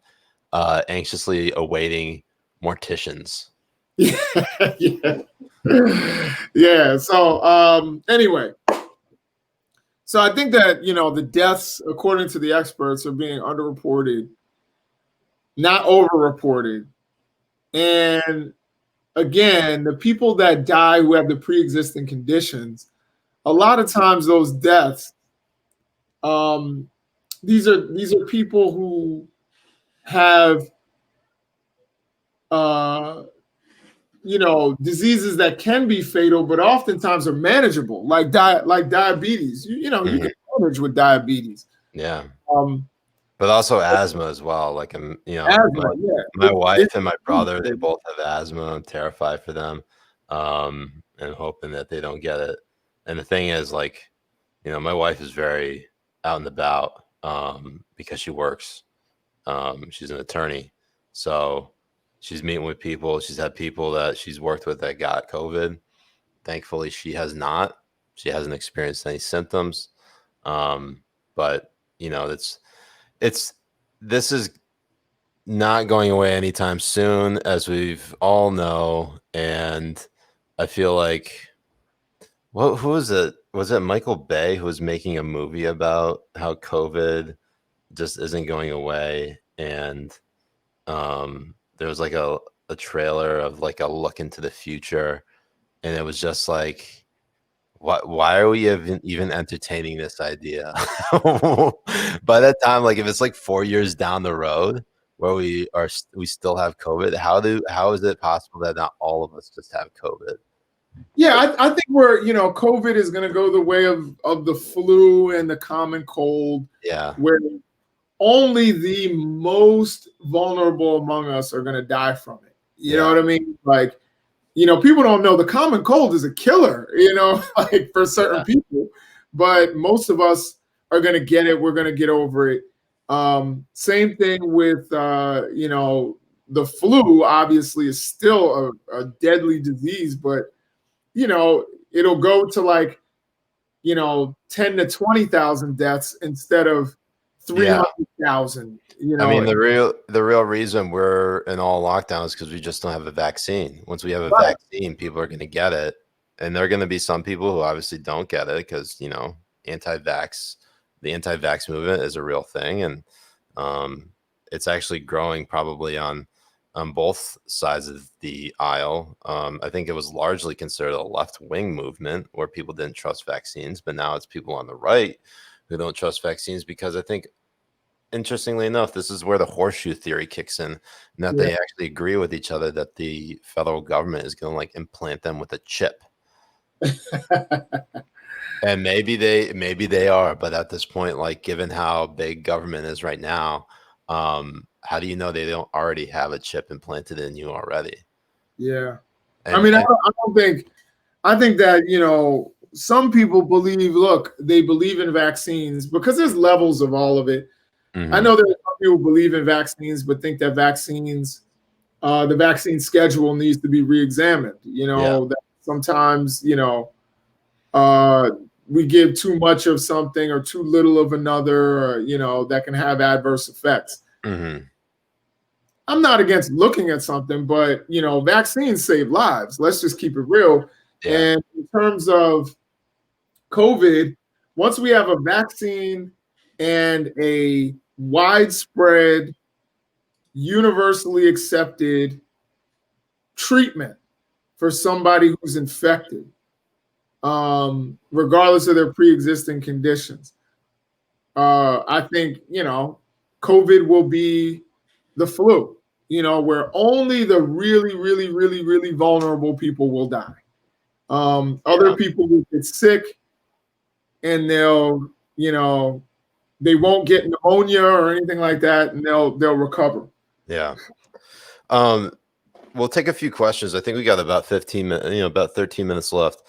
anxiously awaiting morticians. Yeah. Yeah. So anyway, so I think that the deaths, according to the experts, are being underreported, not overreported. And again, the people that die who have the pre-existing conditions, a lot of times those deaths, these are people who have diseases that can be fatal, but oftentimes are manageable, like diabetes. You can manage with diabetes. Yeah. But also asthma as well. Like asthma, my wife and my brother, they both have asthma. I'm terrified for them, and hoping that they don't get it. And the thing is, like, my wife is very out and about because she works. She's an attorney, so she's meeting with people. She's had people that she's worked with that got COVID. Thankfully, she has not. She hasn't experienced any symptoms. But this is not going away anytime soon, as we've all know. And I feel like, who was it? Was it Michael Bay who was making a movie about how COVID just isn't going away? And there was like a a trailer of like a look into the future, and it was just like, why are we even entertaining this idea? By that time, like if it's like 4 years down the road where we still have COVID, how is it possible that not all of us just have COVID? Yeah, I think COVID is going to go the way of the flu and the common cold, Yeah, where only the most vulnerable among us are going to die from it. You know yeah, what I mean? Like, people don't know the common cold is a killer, like for certain yeah, people, but most of us are going to get it. We're going to get over it. Same thing with, the flu obviously is still a deadly disease, but, it'll go to like, 10 to 20,000 deaths instead of yeah. 300,000, I mean, the real reason we're in all lockdowns is because we just don't have a vaccine. Once we have a Right. vaccine, people are going to get it, and there are going to be some people who obviously don't get it because anti-vax, the anti-vax movement is a real thing, and um, it's actually growing probably on both sides of the aisle. I think it was largely considered a left-wing movement where people didn't trust vaccines, but now it's people on the right who don't trust vaccines because I think, interestingly enough, this is where the horseshoe theory kicks in, and that Yeah. they actually agree with each other that the federal government is going to like implant them with a chip. And maybe they are, but at this point, like given how big government is right now, how do you know they don't already have a chip implanted in you already? Yeah. I And, mean, and I don't think, I think that, some people they believe in vaccines because there's levels of all of it. I mhm, know there are some people who believe in vaccines, but think that the vaccine schedule needs to be re-examined. yeah, That sometimes, uh, we give too much of something or too little of another, or, that can have adverse effects. mhm, I'm not against looking at something, but vaccines save lives. Let's just keep it real. yeah, And in terms of COVID, once we have a vaccine and a widespread, universally accepted treatment for somebody who's infected, regardless of their pre-existing conditions, I think COVID will be the flu. Where only the really, really, really, really vulnerable people will die. Other yeah, people will get sick, and they won't get pneumonia or anything like that, and they'll recover. yeah. We'll take a few questions. I think we got about 15 minutes, about 13 minutes left.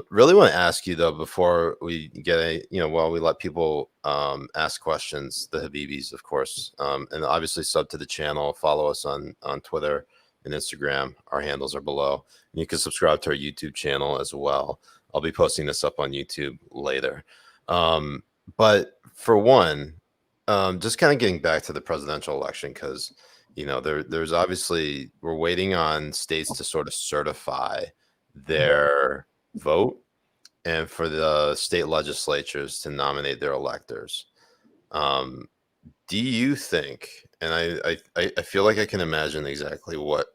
Really want to ask you though, before we get while we let people ask questions, the Habibis, of course, and obviously sub to the channel, follow us on Twitter and Instagram. Our handles are below. And you can subscribe to our YouTube channel as well. I'll be posting this up on YouTube later. But for one, just kind of getting back to the presidential election, because there's obviously, we're waiting on states to sort of certify their vote and for the state legislatures to nominate their electors. Um, do you think, and I feel like I can imagine exactly what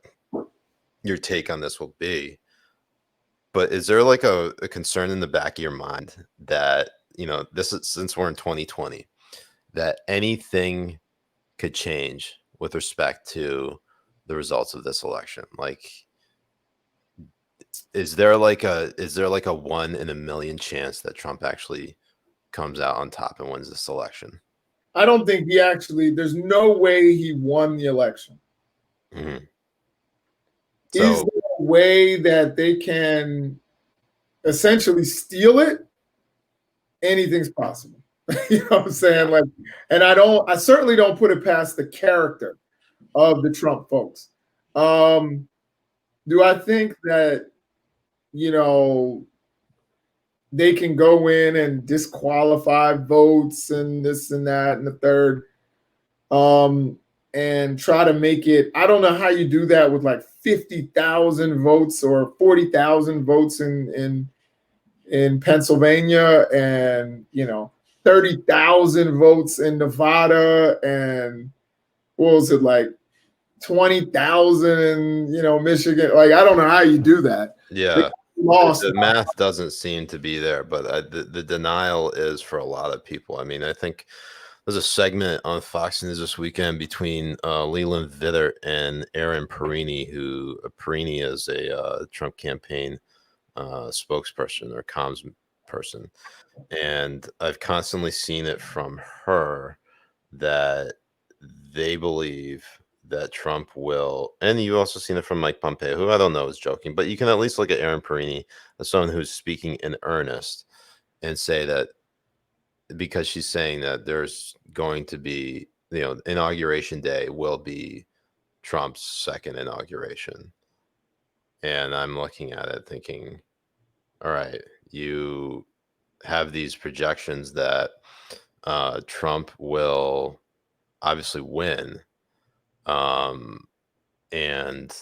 your take on this will be, but is there like a concern in the back of your mind that, this is, since we're in 2020, that anything could change with respect to the results of this election? Like, is there like a 1 in a million chance that Trump actually comes out on top and wins this election? I don't think there's no way he won the election. Mhm. Is So there a way that they can essentially steal it? Anything's possible. You know what I'm saying? Like, and I certainly don't put it past the character of the Trump folks. Um, do I think that, you know, they can go in and disqualify votes and this and that and the third, and try to make it? I don't know how you do that with like 50,000 votes or 40,000 votes in Pennsylvania, and 30,000 votes in Nevada, and what was it, like 20,000 in Michigan. Like, I don't know how you do that. They Yeah. lost. The math doesn't seem to be there, but the denial is for a lot of people. I mean, I think there's a segment on Fox News this weekend between Leland Vittert and Aaron Perini, who Perini is a Trump campaign spokesperson or comms person. And I've constantly seen it from her that they believe that Trump will, and you've also seen it from Mike Pompeo, who I don't know is joking, but you can at least look at Aaron Perini as someone who's speaking in earnest and say that because she's saying that there's going to be, inauguration day will be Trump's second inauguration. And I'm looking at it thinking, all right, you have these projections that Trump will obviously win. And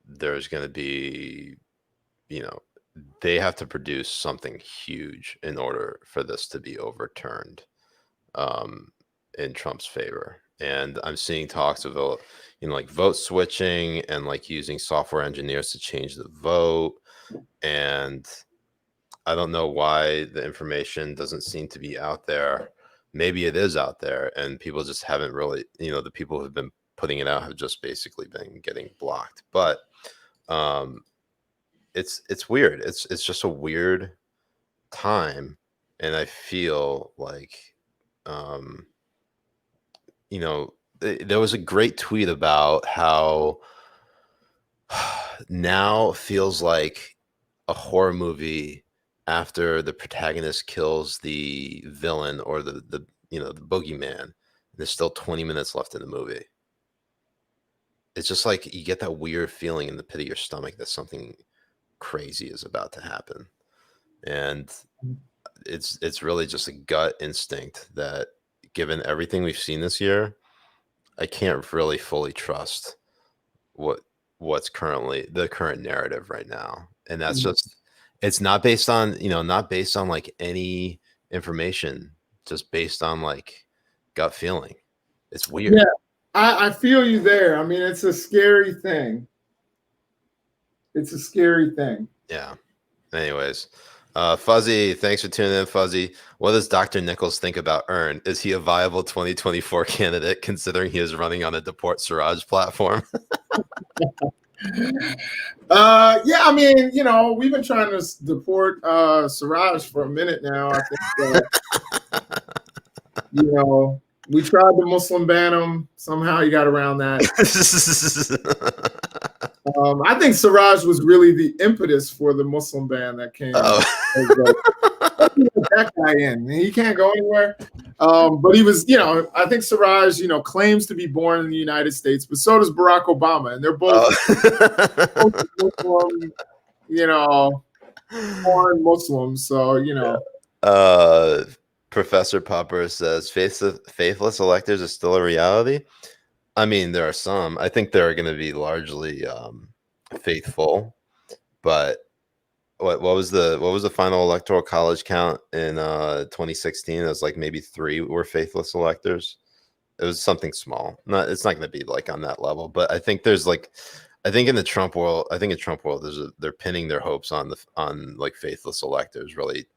there's going to be, they have to produce something huge in order for this to be overturned in Trump's favor. And I'm seeing talks of, like vote switching and like using software engineers to change the vote. And I don't know why the information doesn't seem to be out there. Maybe it is out there and people just haven't really, the people who've been putting it out have just basically been getting blocked. But it's weird. It's just a weird time. And I feel like there was a great tweet about how now feels like a horror movie after the protagonist kills the villain or the boogeyman. There's still 20 minutes left in the movie. It's just like you get that weird feeling in the pit of your stomach that something crazy is about to happen. And it's really just a gut instinct that, given everything we've seen this year, I can't really fully trust what's currently the current narrative right now. And that's just, it's not based on, not based on like any information, just based on like gut feeling. It's weird. Yeah, I feel you there. I mean, it's a scary thing. It's a scary thing. Yeah. Anyways, Fuzzy, thanks for tuning in, Fuzzy. What does Dr. Nichols think about Earn? Is he a viable 2024 candidate considering he is running on a Deport Siraj platform? Yeah, I mean, we've been trying to deport Siraj for a minute now. I think, we tried to Muslim ban him. Somehow he got around that. I think Siraj was really the impetus for the Muslim ban that came. That guy in. He can't go anywhere. But he was, I think Siraj, claims to be born in the United States, but so does Barack Obama, and they're both, Muslim, foreign Muslims. So, Professor Popper says faithless electors are still a reality. I mean, there are some. I think they're going to be largely faithful, but what was the final electoral college count in 2016? It was like maybe 3 were faithless electors. It was something small. It's not going to be like on that level, but I think there's like, I think in Trump world, they're pinning their hopes on like faithless electors really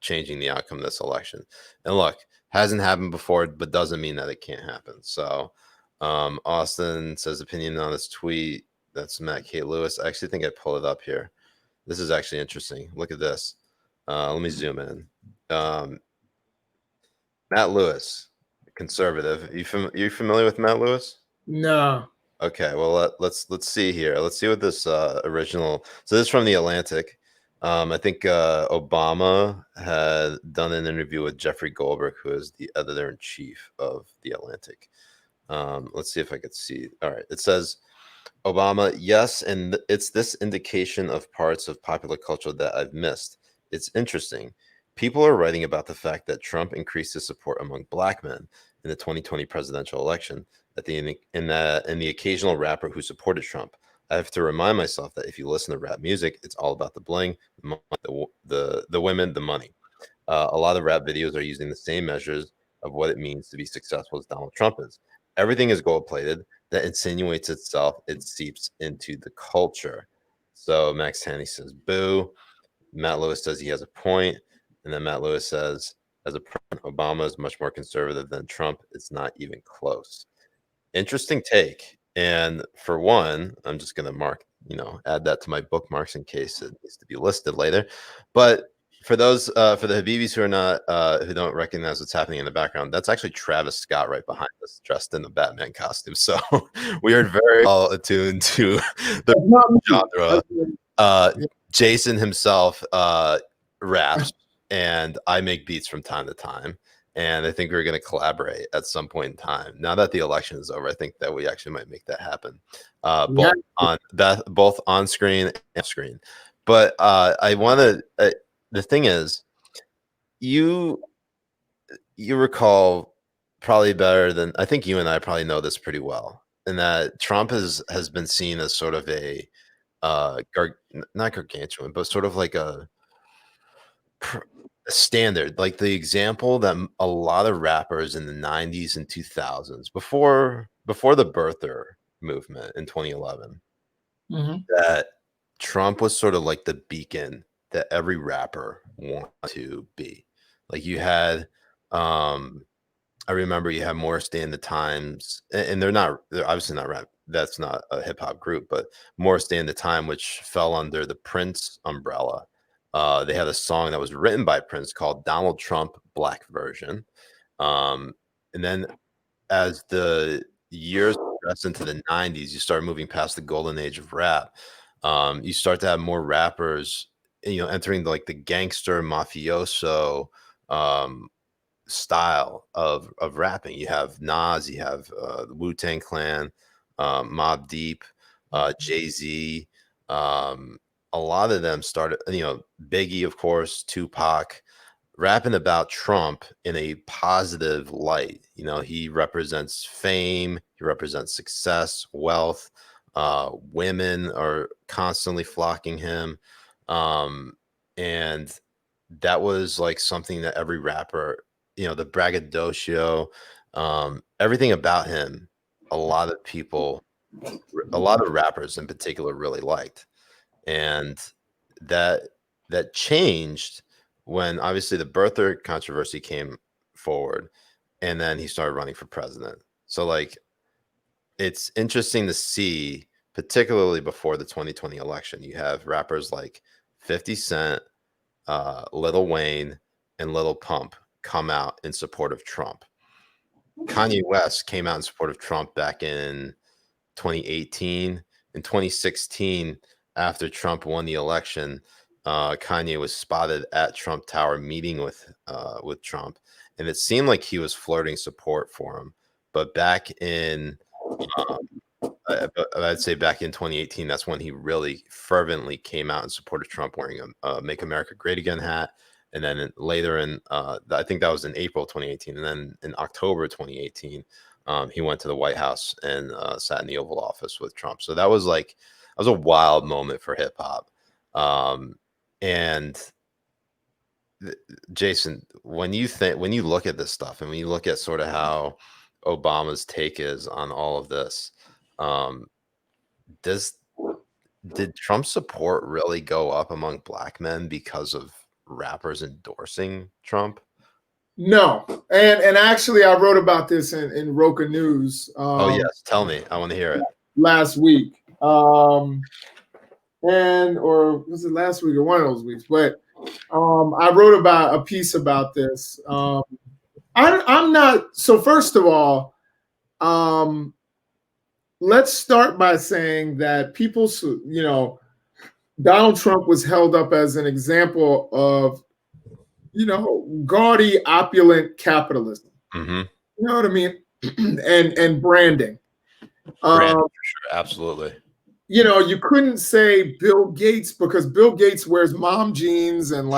changing the outcome of this election. And look, hasn't happened before, but doesn't mean that it can't happen. So Austin says opinion on this tweet. That's Matt K. Lewis. I actually think I pulled it up here. This is actually interesting. Look at this. Let me zoom in. Matt Lewis, conservative. You familiar with Matt Lewis? no. Okay, well let's see here. Let's see what this original. So this is from The Atlantic. I think Obama had done an interview with Jeffrey Goldberg, who is the editor in chief of The Atlantic. Let's see if I could see. All right, it says Obama, yes, and it's this indication of parts of popular culture that I've missed. It's interesting. People are writing about the fact that Trump increased his support among black men in the 2020 presidential election, in the occasional rapper who supported Trump. I have to remind myself that if you listen to rap music, it's all about the bling, the women, the money. A lot of rap videos are using the same measures of what it means to be successful as Donald Trump is. Everything is gold plated. that insinuates itself, it seeps into the culture. So Max Haney says, boo. Matt Lewis says he has a point. And then Matt Lewis says, as a president, Obama is much more conservative than Trump. It's not even close. Interesting take. And for one, I'm just going to add that to my bookmarks in case it needs to be listed later. But for those, for the Habibis who are not, who don't recognize what's happening in the background, that's actually Travis Scott right behind us, dressed in the Batman costume. So we are very well attuned to the genre. Jason himself raps, and I make beats from time to time. And I think we're going to collaborate at some point in time. Now that the election is over, I think that we actually might make that happen, both on screen and off screen. But I want to. The thing is, you recall probably better than I think you and I probably know this pretty well, and that Trump has been seen as sort of a not gargantuan, but sort of like a standard, like the example that a lot of rappers in the 90s and 2000s, before the birther movement in 2011, that Trump was sort of like the beacon that every rapper wanted to be. Like you had I remember you had Morris Day and the Times, and they're obviously not rap. That's not a hip hop group, but Morris Day and the Time, which fell under the Prince umbrella. They had a song that was written by Prince called Donald Trump Black Version. And then as the years progressed into the 90s, you start moving past the golden age of rap. You start to have more rappers, entering like the gangster mafioso style of rapping. You have Nas, you have the Wu-Tang Clan, Mobb Deep, Jay-Z. A lot of them started, Biggie, of course, Tupac, rapping about Trump in a positive light. He represents fame, he represents success, wealth. Women are constantly flocking him. And that was like something that every rapper, the braggadocio, everything about him, a lot of rappers in particular really liked. And that changed when obviously the birther controversy came forward, and then he started running for president. So like, it's interesting to see, particularly before the 2020 election, you have rappers like 50 Cent, Lil Wayne, and Lil Pump come out in support of Trump. Kanye West came out in support of Trump back in 2018. In 2016, after Trump won the election, Kanye was spotted at Trump Tower meeting with Trump, and it seemed like he was flirting support for him. But back in I'd say back in 2018, that's when he really fervently came out in support of Trump, wearing a "Make America Great Again" hat. And then later I think that was in April 2018. And then in October 2018, he went to the White House and sat in the Oval Office with Trump. So that was a wild moment for hip hop. And Jason, when you look at this stuff, and when you look at sort of how Obama's take is on all of this, did Trump's support really go up among black men because of rappers endorsing Trump? No, and actually, I wrote about this in Roca News. Oh yes, tell me. I want to hear it. Last week, or was it last week or one of those weeks? But I wrote about a piece about this. I'm not. So first of all, let's start by saying that people, Donald Trump was held up as an example of, gaudy, opulent capitalism. Mm-hmm. You know what I mean? and branding. For sure, absolutely. You couldn't say Bill Gates, because Bill Gates wears mom jeans and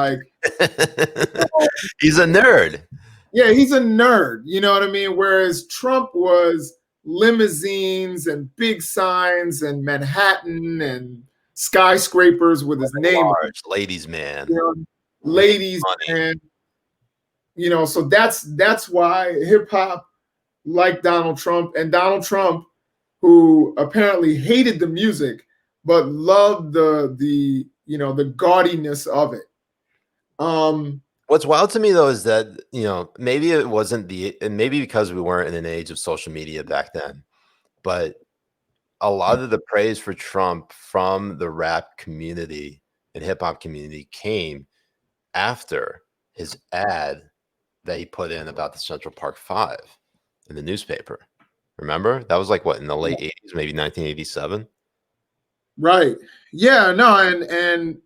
he's a nerd. Yeah, he's a nerd. You know what I mean? Whereas Trump was limousines and big signs and Manhattan and skyscrapers with his name. Large ladies man. Ladies man. So that's why hip hop liked Donald Trump, and Donald Trump, who apparently hated the music but loved the gaudiness of it. What's wild to me though is that, maybe it wasn't and maybe because we weren't in an age of social media back then, but a lot of the praise for Trump from the rap community and hip hop community came after his ad that he put in about the Central Park Five in the newspaper. Remember? That was like what, in the late 80s, maybe 1987? Right. Yeah, no, and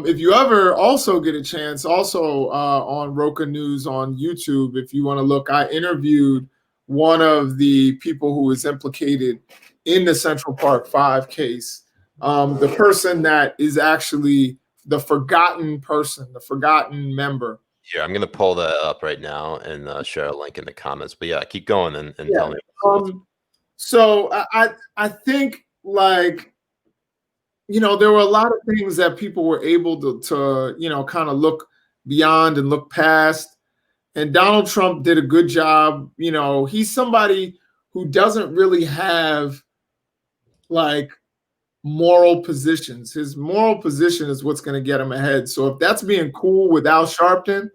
if you ever also get a chance, also on Roca News on YouTube, if you want to look, I interviewed one of the people who was implicated in the Central Park Five case. The person that is actually the forgotten person, the forgotten member. Here, I'm gonna pull that up right now and share a link in the comments. But yeah, keep going and Yeah. tell me. So I think, like, there were a lot of things that people were able to kind of look beyond and look past. And Donald Trump did a good job. He's somebody who doesn't really have like moral positions. His moral position is what's going to get him ahead. So if that's being cool with Al Sharpton,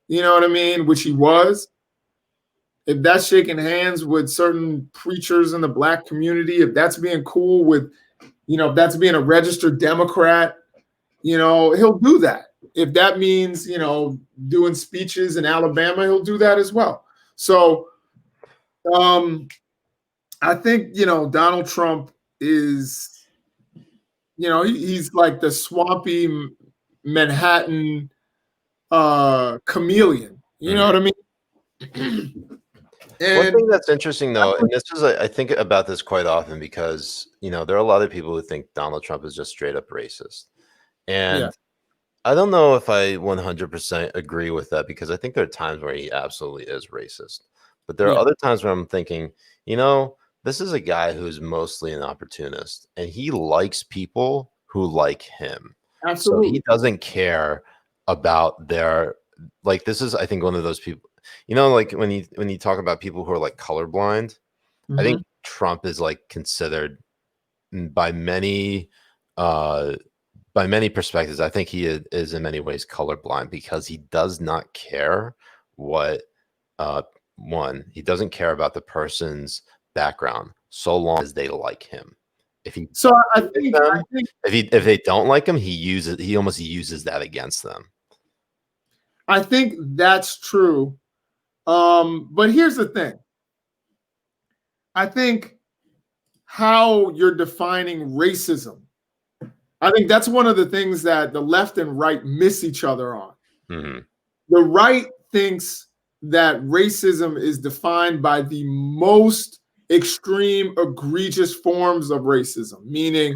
you know what I mean, which he was, if that's shaking hands with certain preachers in the Black community, if that's being cool with, if that's being a registered Democrat, he'll do that. If that means, doing speeches in Alabama, he'll do that as well. So I think, Donald Trump is, he's like the swampy Manhattan chameleon. You know what I mean? One thing that's interesting, though, and this is, I think about this quite often because, there are a lot of people who think Donald Trump is just straight up racist. And I don't know if I 100% agree with that because I think there are times where he absolutely is racist. But there are other times where I'm thinking, this is a guy who's mostly an opportunist and he likes people who like him. Absolutely. So he doesn't care about this is, I think, one of those people. Like when you talk about people who are like colorblind, I think Trump is like considered by many perspectives. I think he is in many ways colorblind because he does not care what he doesn't care about the person's background so long as they like him. If they don't like him, he almost uses that against them. I think that's true. But here's the thing. I think how you're defining racism, I think that's one of the things that the left and right miss each other on. Mm-hmm. The right thinks that racism is defined by the most extreme, egregious forms of racism, meaning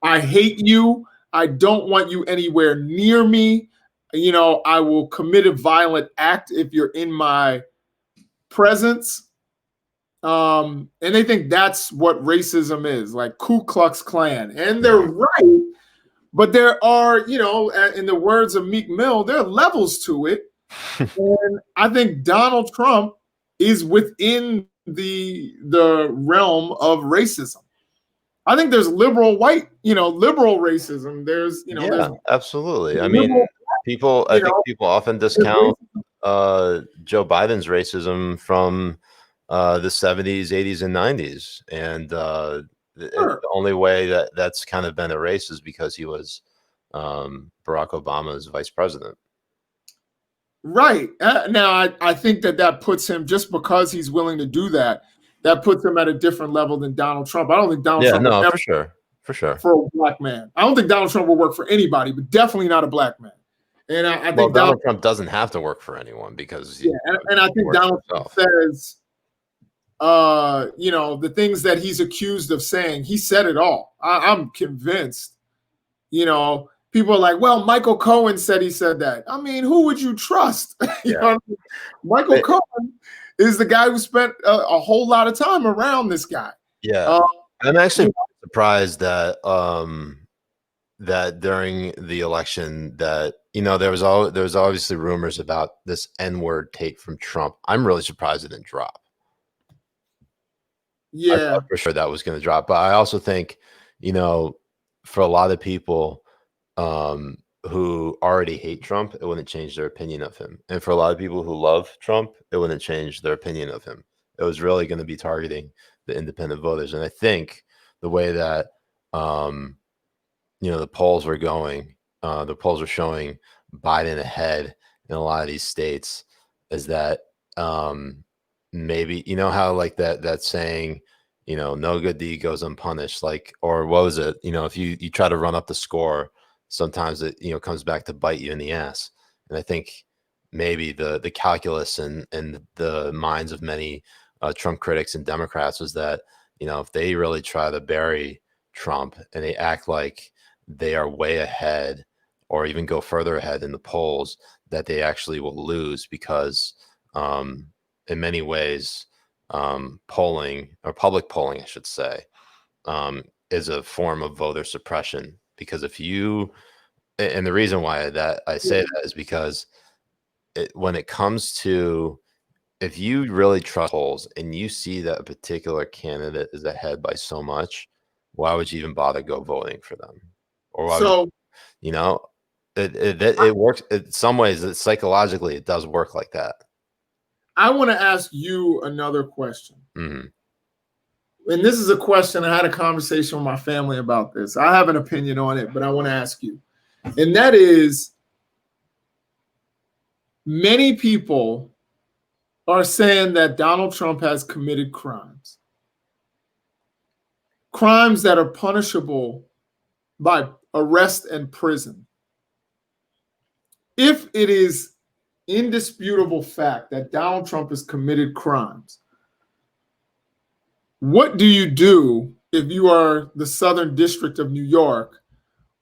I hate you, I don't want you anywhere near me, I will commit a violent act if you're in my presence. And they think that's what racism is, like Ku Klux Klan. And they're right, but there are, in the words of Meek Mill, there are levels to it. And I think Donald Trump is within the realm of racism. I think there's liberal racism. There's, there's absolutely. I mean, I think people often discount Joe Biden's racism from the 70s, 80s, and 90s. And the only way that's kind of been erased is because he was Barack Obama's vice president. Right. Now, I think that puts him, just because he's willing to do that, that puts him at a different level than Donald Trump. I don't think Donald Trump would ever for sure. For a black man. I don't think Donald Trump will work for anybody, but definitely not a black man. And I think Donald Trump doesn't have to work for anyone because and I think Donald Trump says, the things that he's accused of saying, he said it all. I'm convinced. People are like, well, Michael Cohen said he said that. I mean, who would you trust? Michael Cohen is the guy who spent a whole lot of time around this guy. Yeah. I'm actually surprised that that during the election that there was obviously rumors about this N-word take from Trump. I'm really surprised it didn't drop. I Yeah. thought for sure that was going to drop. But I also think, for a lot of people who already hate Trump, it wouldn't change their opinion of him. And for a lot of people who love Trump, it wouldn't change their opinion of him. It was really going to be targeting the independent voters. And I think the way that, the polls were going, the polls were showing Biden ahead in a lot of these states is that maybe, how like that saying, no good deed goes unpunished, like, or what was it, if you try to run up the score, sometimes it comes back to bite you in the ass. And I think maybe the calculus and the minds of many Trump critics and Democrats was that, if they really try to bury Trump and they act like they are way ahead or even go further ahead in the polls, that they actually will lose because in many ways, polling, or public polling, I should say, is a form of voter suppression. Because and the reason why that I say that is because when it comes to, if you really trust polls and you see that a particular candidate is ahead by so much, why would you even bother go voting for them? Or why would So you know, it works in some ways. Psychologically, it does work like that. I want to ask you another question. Mm-hmm. And this is a question, I had a conversation with my family about this. I have an opinion on it, but I want to ask you. And that is, many people are saying that Donald Trump has committed crimes that are punishable by arrest and prison. If it is indisputable fact that Donald Trump has committed crimes, what do you do if you are the Southern District of New York,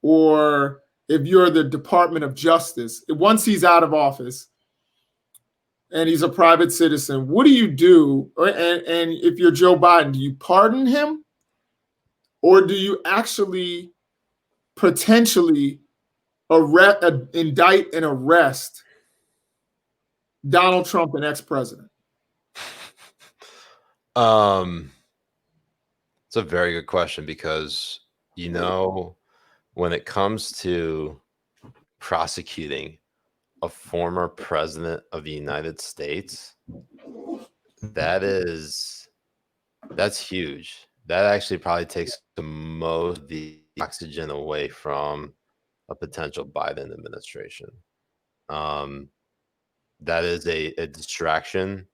or if you're the Department of Justice, once he's out of office and he's a private citizen? What do you do? And if you're Joe Biden, do you pardon him, or do you actually potentially indict and arrest Donald Trump, an ex-president? It's a very good question because, when it comes to prosecuting a former president of the United States, that's huge. That actually probably takes the most of the oxygen away from a potential Biden administration. That is a distraction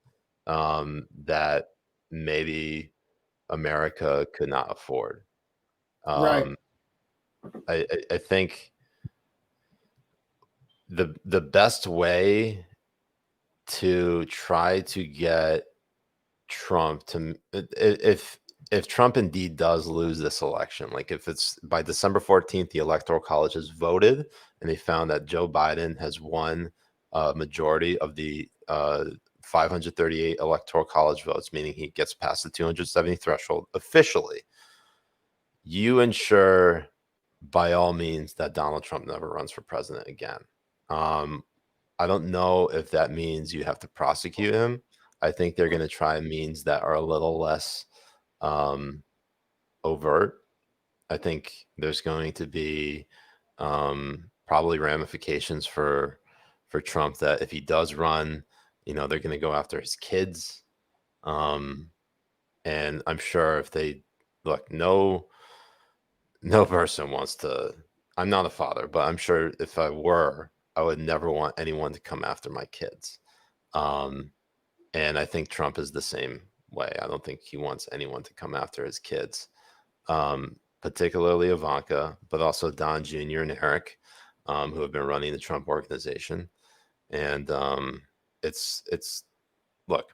that maybe America could not afford. Right. I think the best way to try to get Trump to, if Trump indeed does lose this election, like if it's by December 14th, the Electoral College has voted and they found that Joe Biden has won a majority of the 538 Electoral College votes, meaning he gets past the 270 threshold officially, you ensure by all means that Donald Trump never runs for president again. I don't know if that means you have to prosecute him. I think they're going to try means that are a little less overt. I think there's going to be probably ramifications for Trump, that if he does run, they're going to go after his kids. And I'm sure if they look, no person wants to. I'm not a father, but I'm sure if I were, I would never want anyone to come after my kids. And I think Trump is the same way. I don't think he wants anyone to come after his kids, particularly Ivanka, but also Don Jr. and Eric, who have been running the Trump organization. And it's look,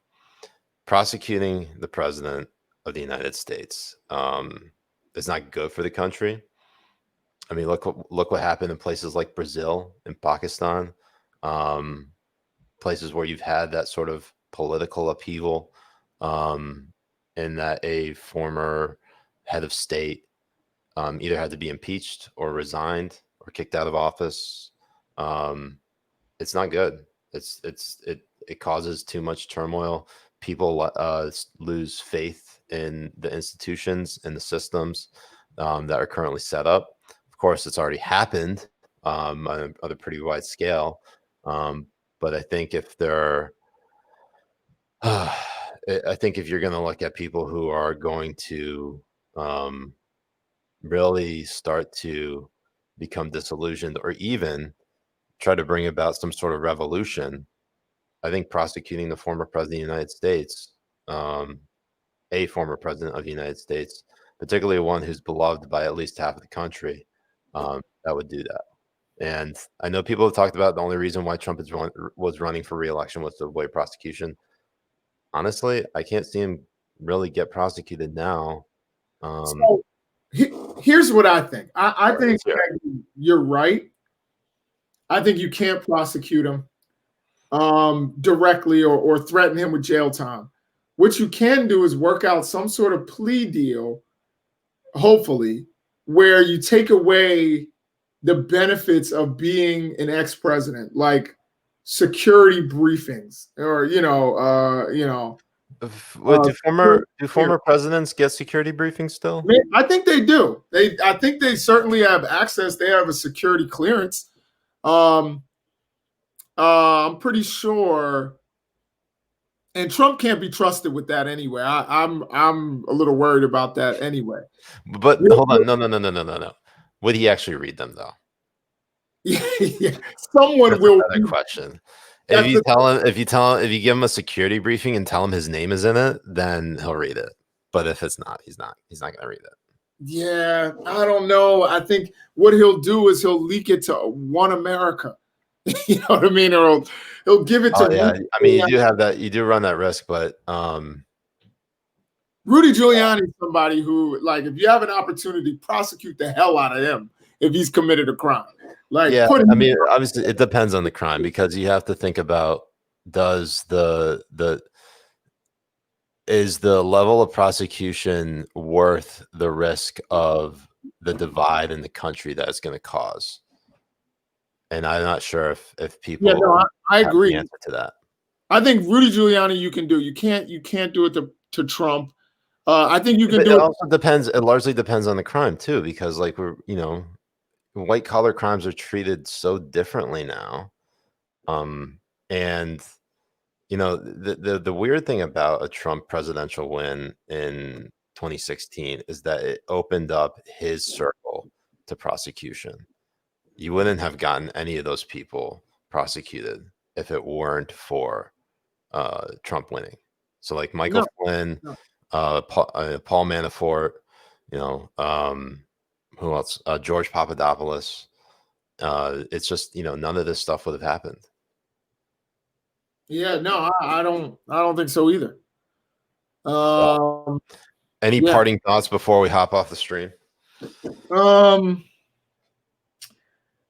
prosecuting the president of the United States is not good for the country. I mean, look what happened in places like Brazil and Pakistan, places where you've had that sort of political upheaval, in that a former head of state either had to be impeached or resigned or kicked out of office. It's not good. It causes too much turmoil. people lose faith in the institutions and the systems that are currently set up. Of course, it's already happened on a pretty wide scale. But I think if they're, I think if you're going to look at people who are going to really start to become disillusioned or even try to bring about some sort of revolution, I think prosecuting the former president of the United States, a former president of the United States, particularly one who's beloved by at least half of the country, that would do that. And I know people have talked about the only reason why Trump was running for re-election was to avoid prosecution. Honestly, I can't see him really get prosecuted now. So here's what I think. I think you're right. I think you can't prosecute him directly or threaten him with jail time. What you can do is work out some sort of plea deal, hopefully, where you take away the benefits of being an ex-president, like security briefings, or do former presidents get security briefings still? I think they do. I think they certainly have access. They have a security clearance. I'm pretty sure, and Trump can't be trusted with that anyway. I'm a little worried about that anyway. But hold on, no. Would he actually read them though? Yeah, someone That's will. Another question. If you give him a security briefing and tell him his name is in it, then he'll read it. But if it's not, he's not going to read it. Yeah, I don't know. I think what he'll do is he'll leak it to One America. You know what I mean? Or he'll give it to. Yeah, I mean, you do have that. You do run that risk, but Rudy Giuliani is somebody who, like, if you have an opportunity, prosecute the hell out of him if he's committed a crime. Like, yeah, I mean, obviously, it depends on the crime because you have to think about is the level of prosecution worth the risk of the divide in the country that it's going to cause? And I'm not sure if people. Yeah, no, I agree. The answer to that. I think Rudy Giuliani, you can do. You can't do it to Trump. I think you can do it. It also depends. It largely depends on the crime too, because like white collar crimes are treated so differently now. And the weird thing about a Trump presidential win in 2016 is that it opened up his circle to prosecution. You wouldn't have gotten any of those people prosecuted if it weren't for Trump winning. So like Michael Flynn, Paul Manafort, who else? George Papadopoulos. It's just, none of this stuff would have happened. Yeah, no, I don't think so either. Any parting thoughts before we hop off the stream?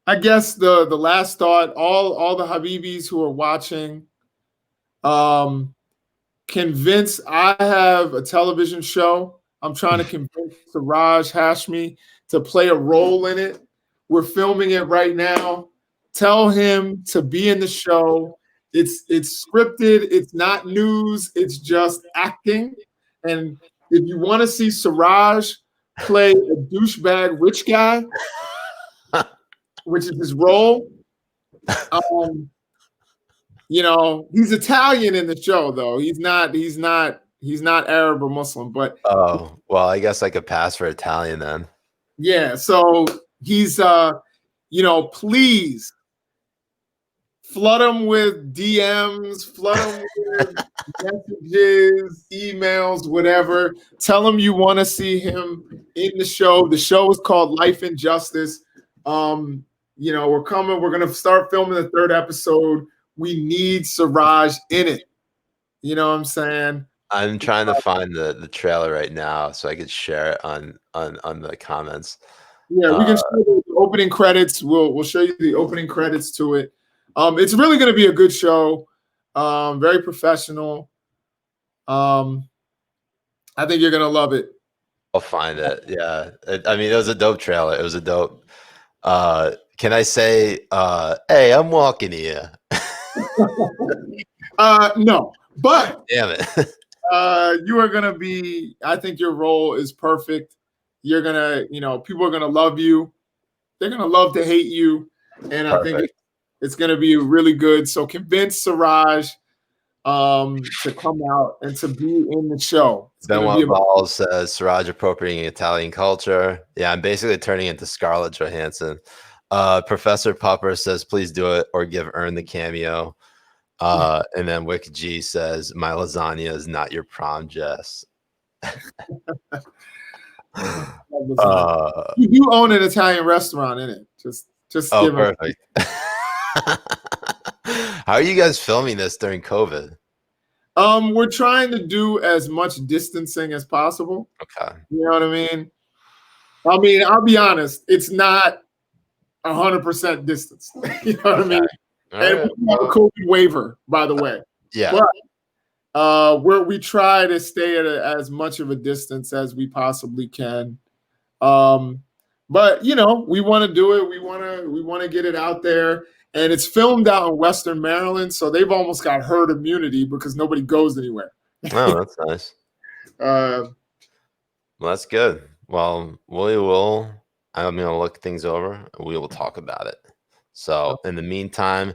I guess the last thought, all the Habibis who are watching, convince. I have a television show. I'm trying to convince Siraj Hashmi to play a role in it. We're filming it right now. Tell him to be in the show. It's scripted. It's not news. It's just acting. And if you want to see Siraj play a douchebag rich guy, which is his role, he's Italian in the show though. He's not Arab or Muslim, but well, I guess I could pass for Italian then. Yeah, so he's please flood him with DMs, flood him with messages, emails, whatever. Tell him you want to see him in the show. The show is called Life and Justice. We're coming. We're gonna start filming the 3rd episode. We need Siraj in it. You know what I'm saying? I'm trying to find the trailer right now so I could share it on the comments. Yeah, we can show you the opening credits. We'll show you the opening credits to it. It's really going to be a good show. Very professional. I think you're going to love it. I'll find it. Yeah. It was a dope trailer. It was a dope. Can I say, hey, I'm walking here? No, But Damn it. you are gonna be. I think your role is perfect. You're gonna, people are gonna love you. They're gonna love to hate you, and I think Perfect. it's gonna be really good. So convince Siraj to come out and to be in the show. It's gonna be Benoit Ball says Siraj appropriating Italian culture. Yeah, I'm basically turning into Scarlett Johansson. Professor Pupper says, please do it or give Earn the cameo. And then Wick G says, my lasagna is not your prom, Jess. You do own an Italian restaurant in it. Just give them. Perfect. How are you guys filming this during COVID? We're trying to do as much distancing as possible. Okay. You know what I mean? I'll be honest, it's not 100% distance. You know what I mean? And we have a COVID waiver, by the way. Yeah. But we try to stay at as much of a distance as we possibly can. But we want to do it. We want to get it out there. And it's filmed out in Western Maryland, so they've almost got herd immunity because nobody goes anywhere. Oh, that's nice. Well, that's good. Well, I'm going to look things over. We will talk about it. So in the meantime,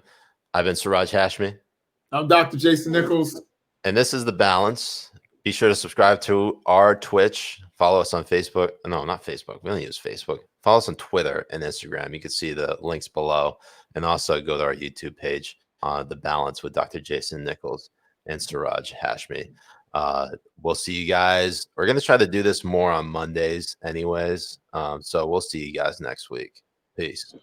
I've been Siraj Hashmi. I'm Dr. Jason Nichols. And this is The Balance. Be sure to subscribe to our Twitch. Follow us on Facebook. No, not Facebook. We don't use Facebook. Follow us on Twitter and Instagram. You can see the links below. And also go to our YouTube page, The Balance with Dr. Jason Nichols and Siraj Hashmi. We'll see you guys. We're going to try to do this more on Mondays anyways. So we'll see you guys next week. Peace.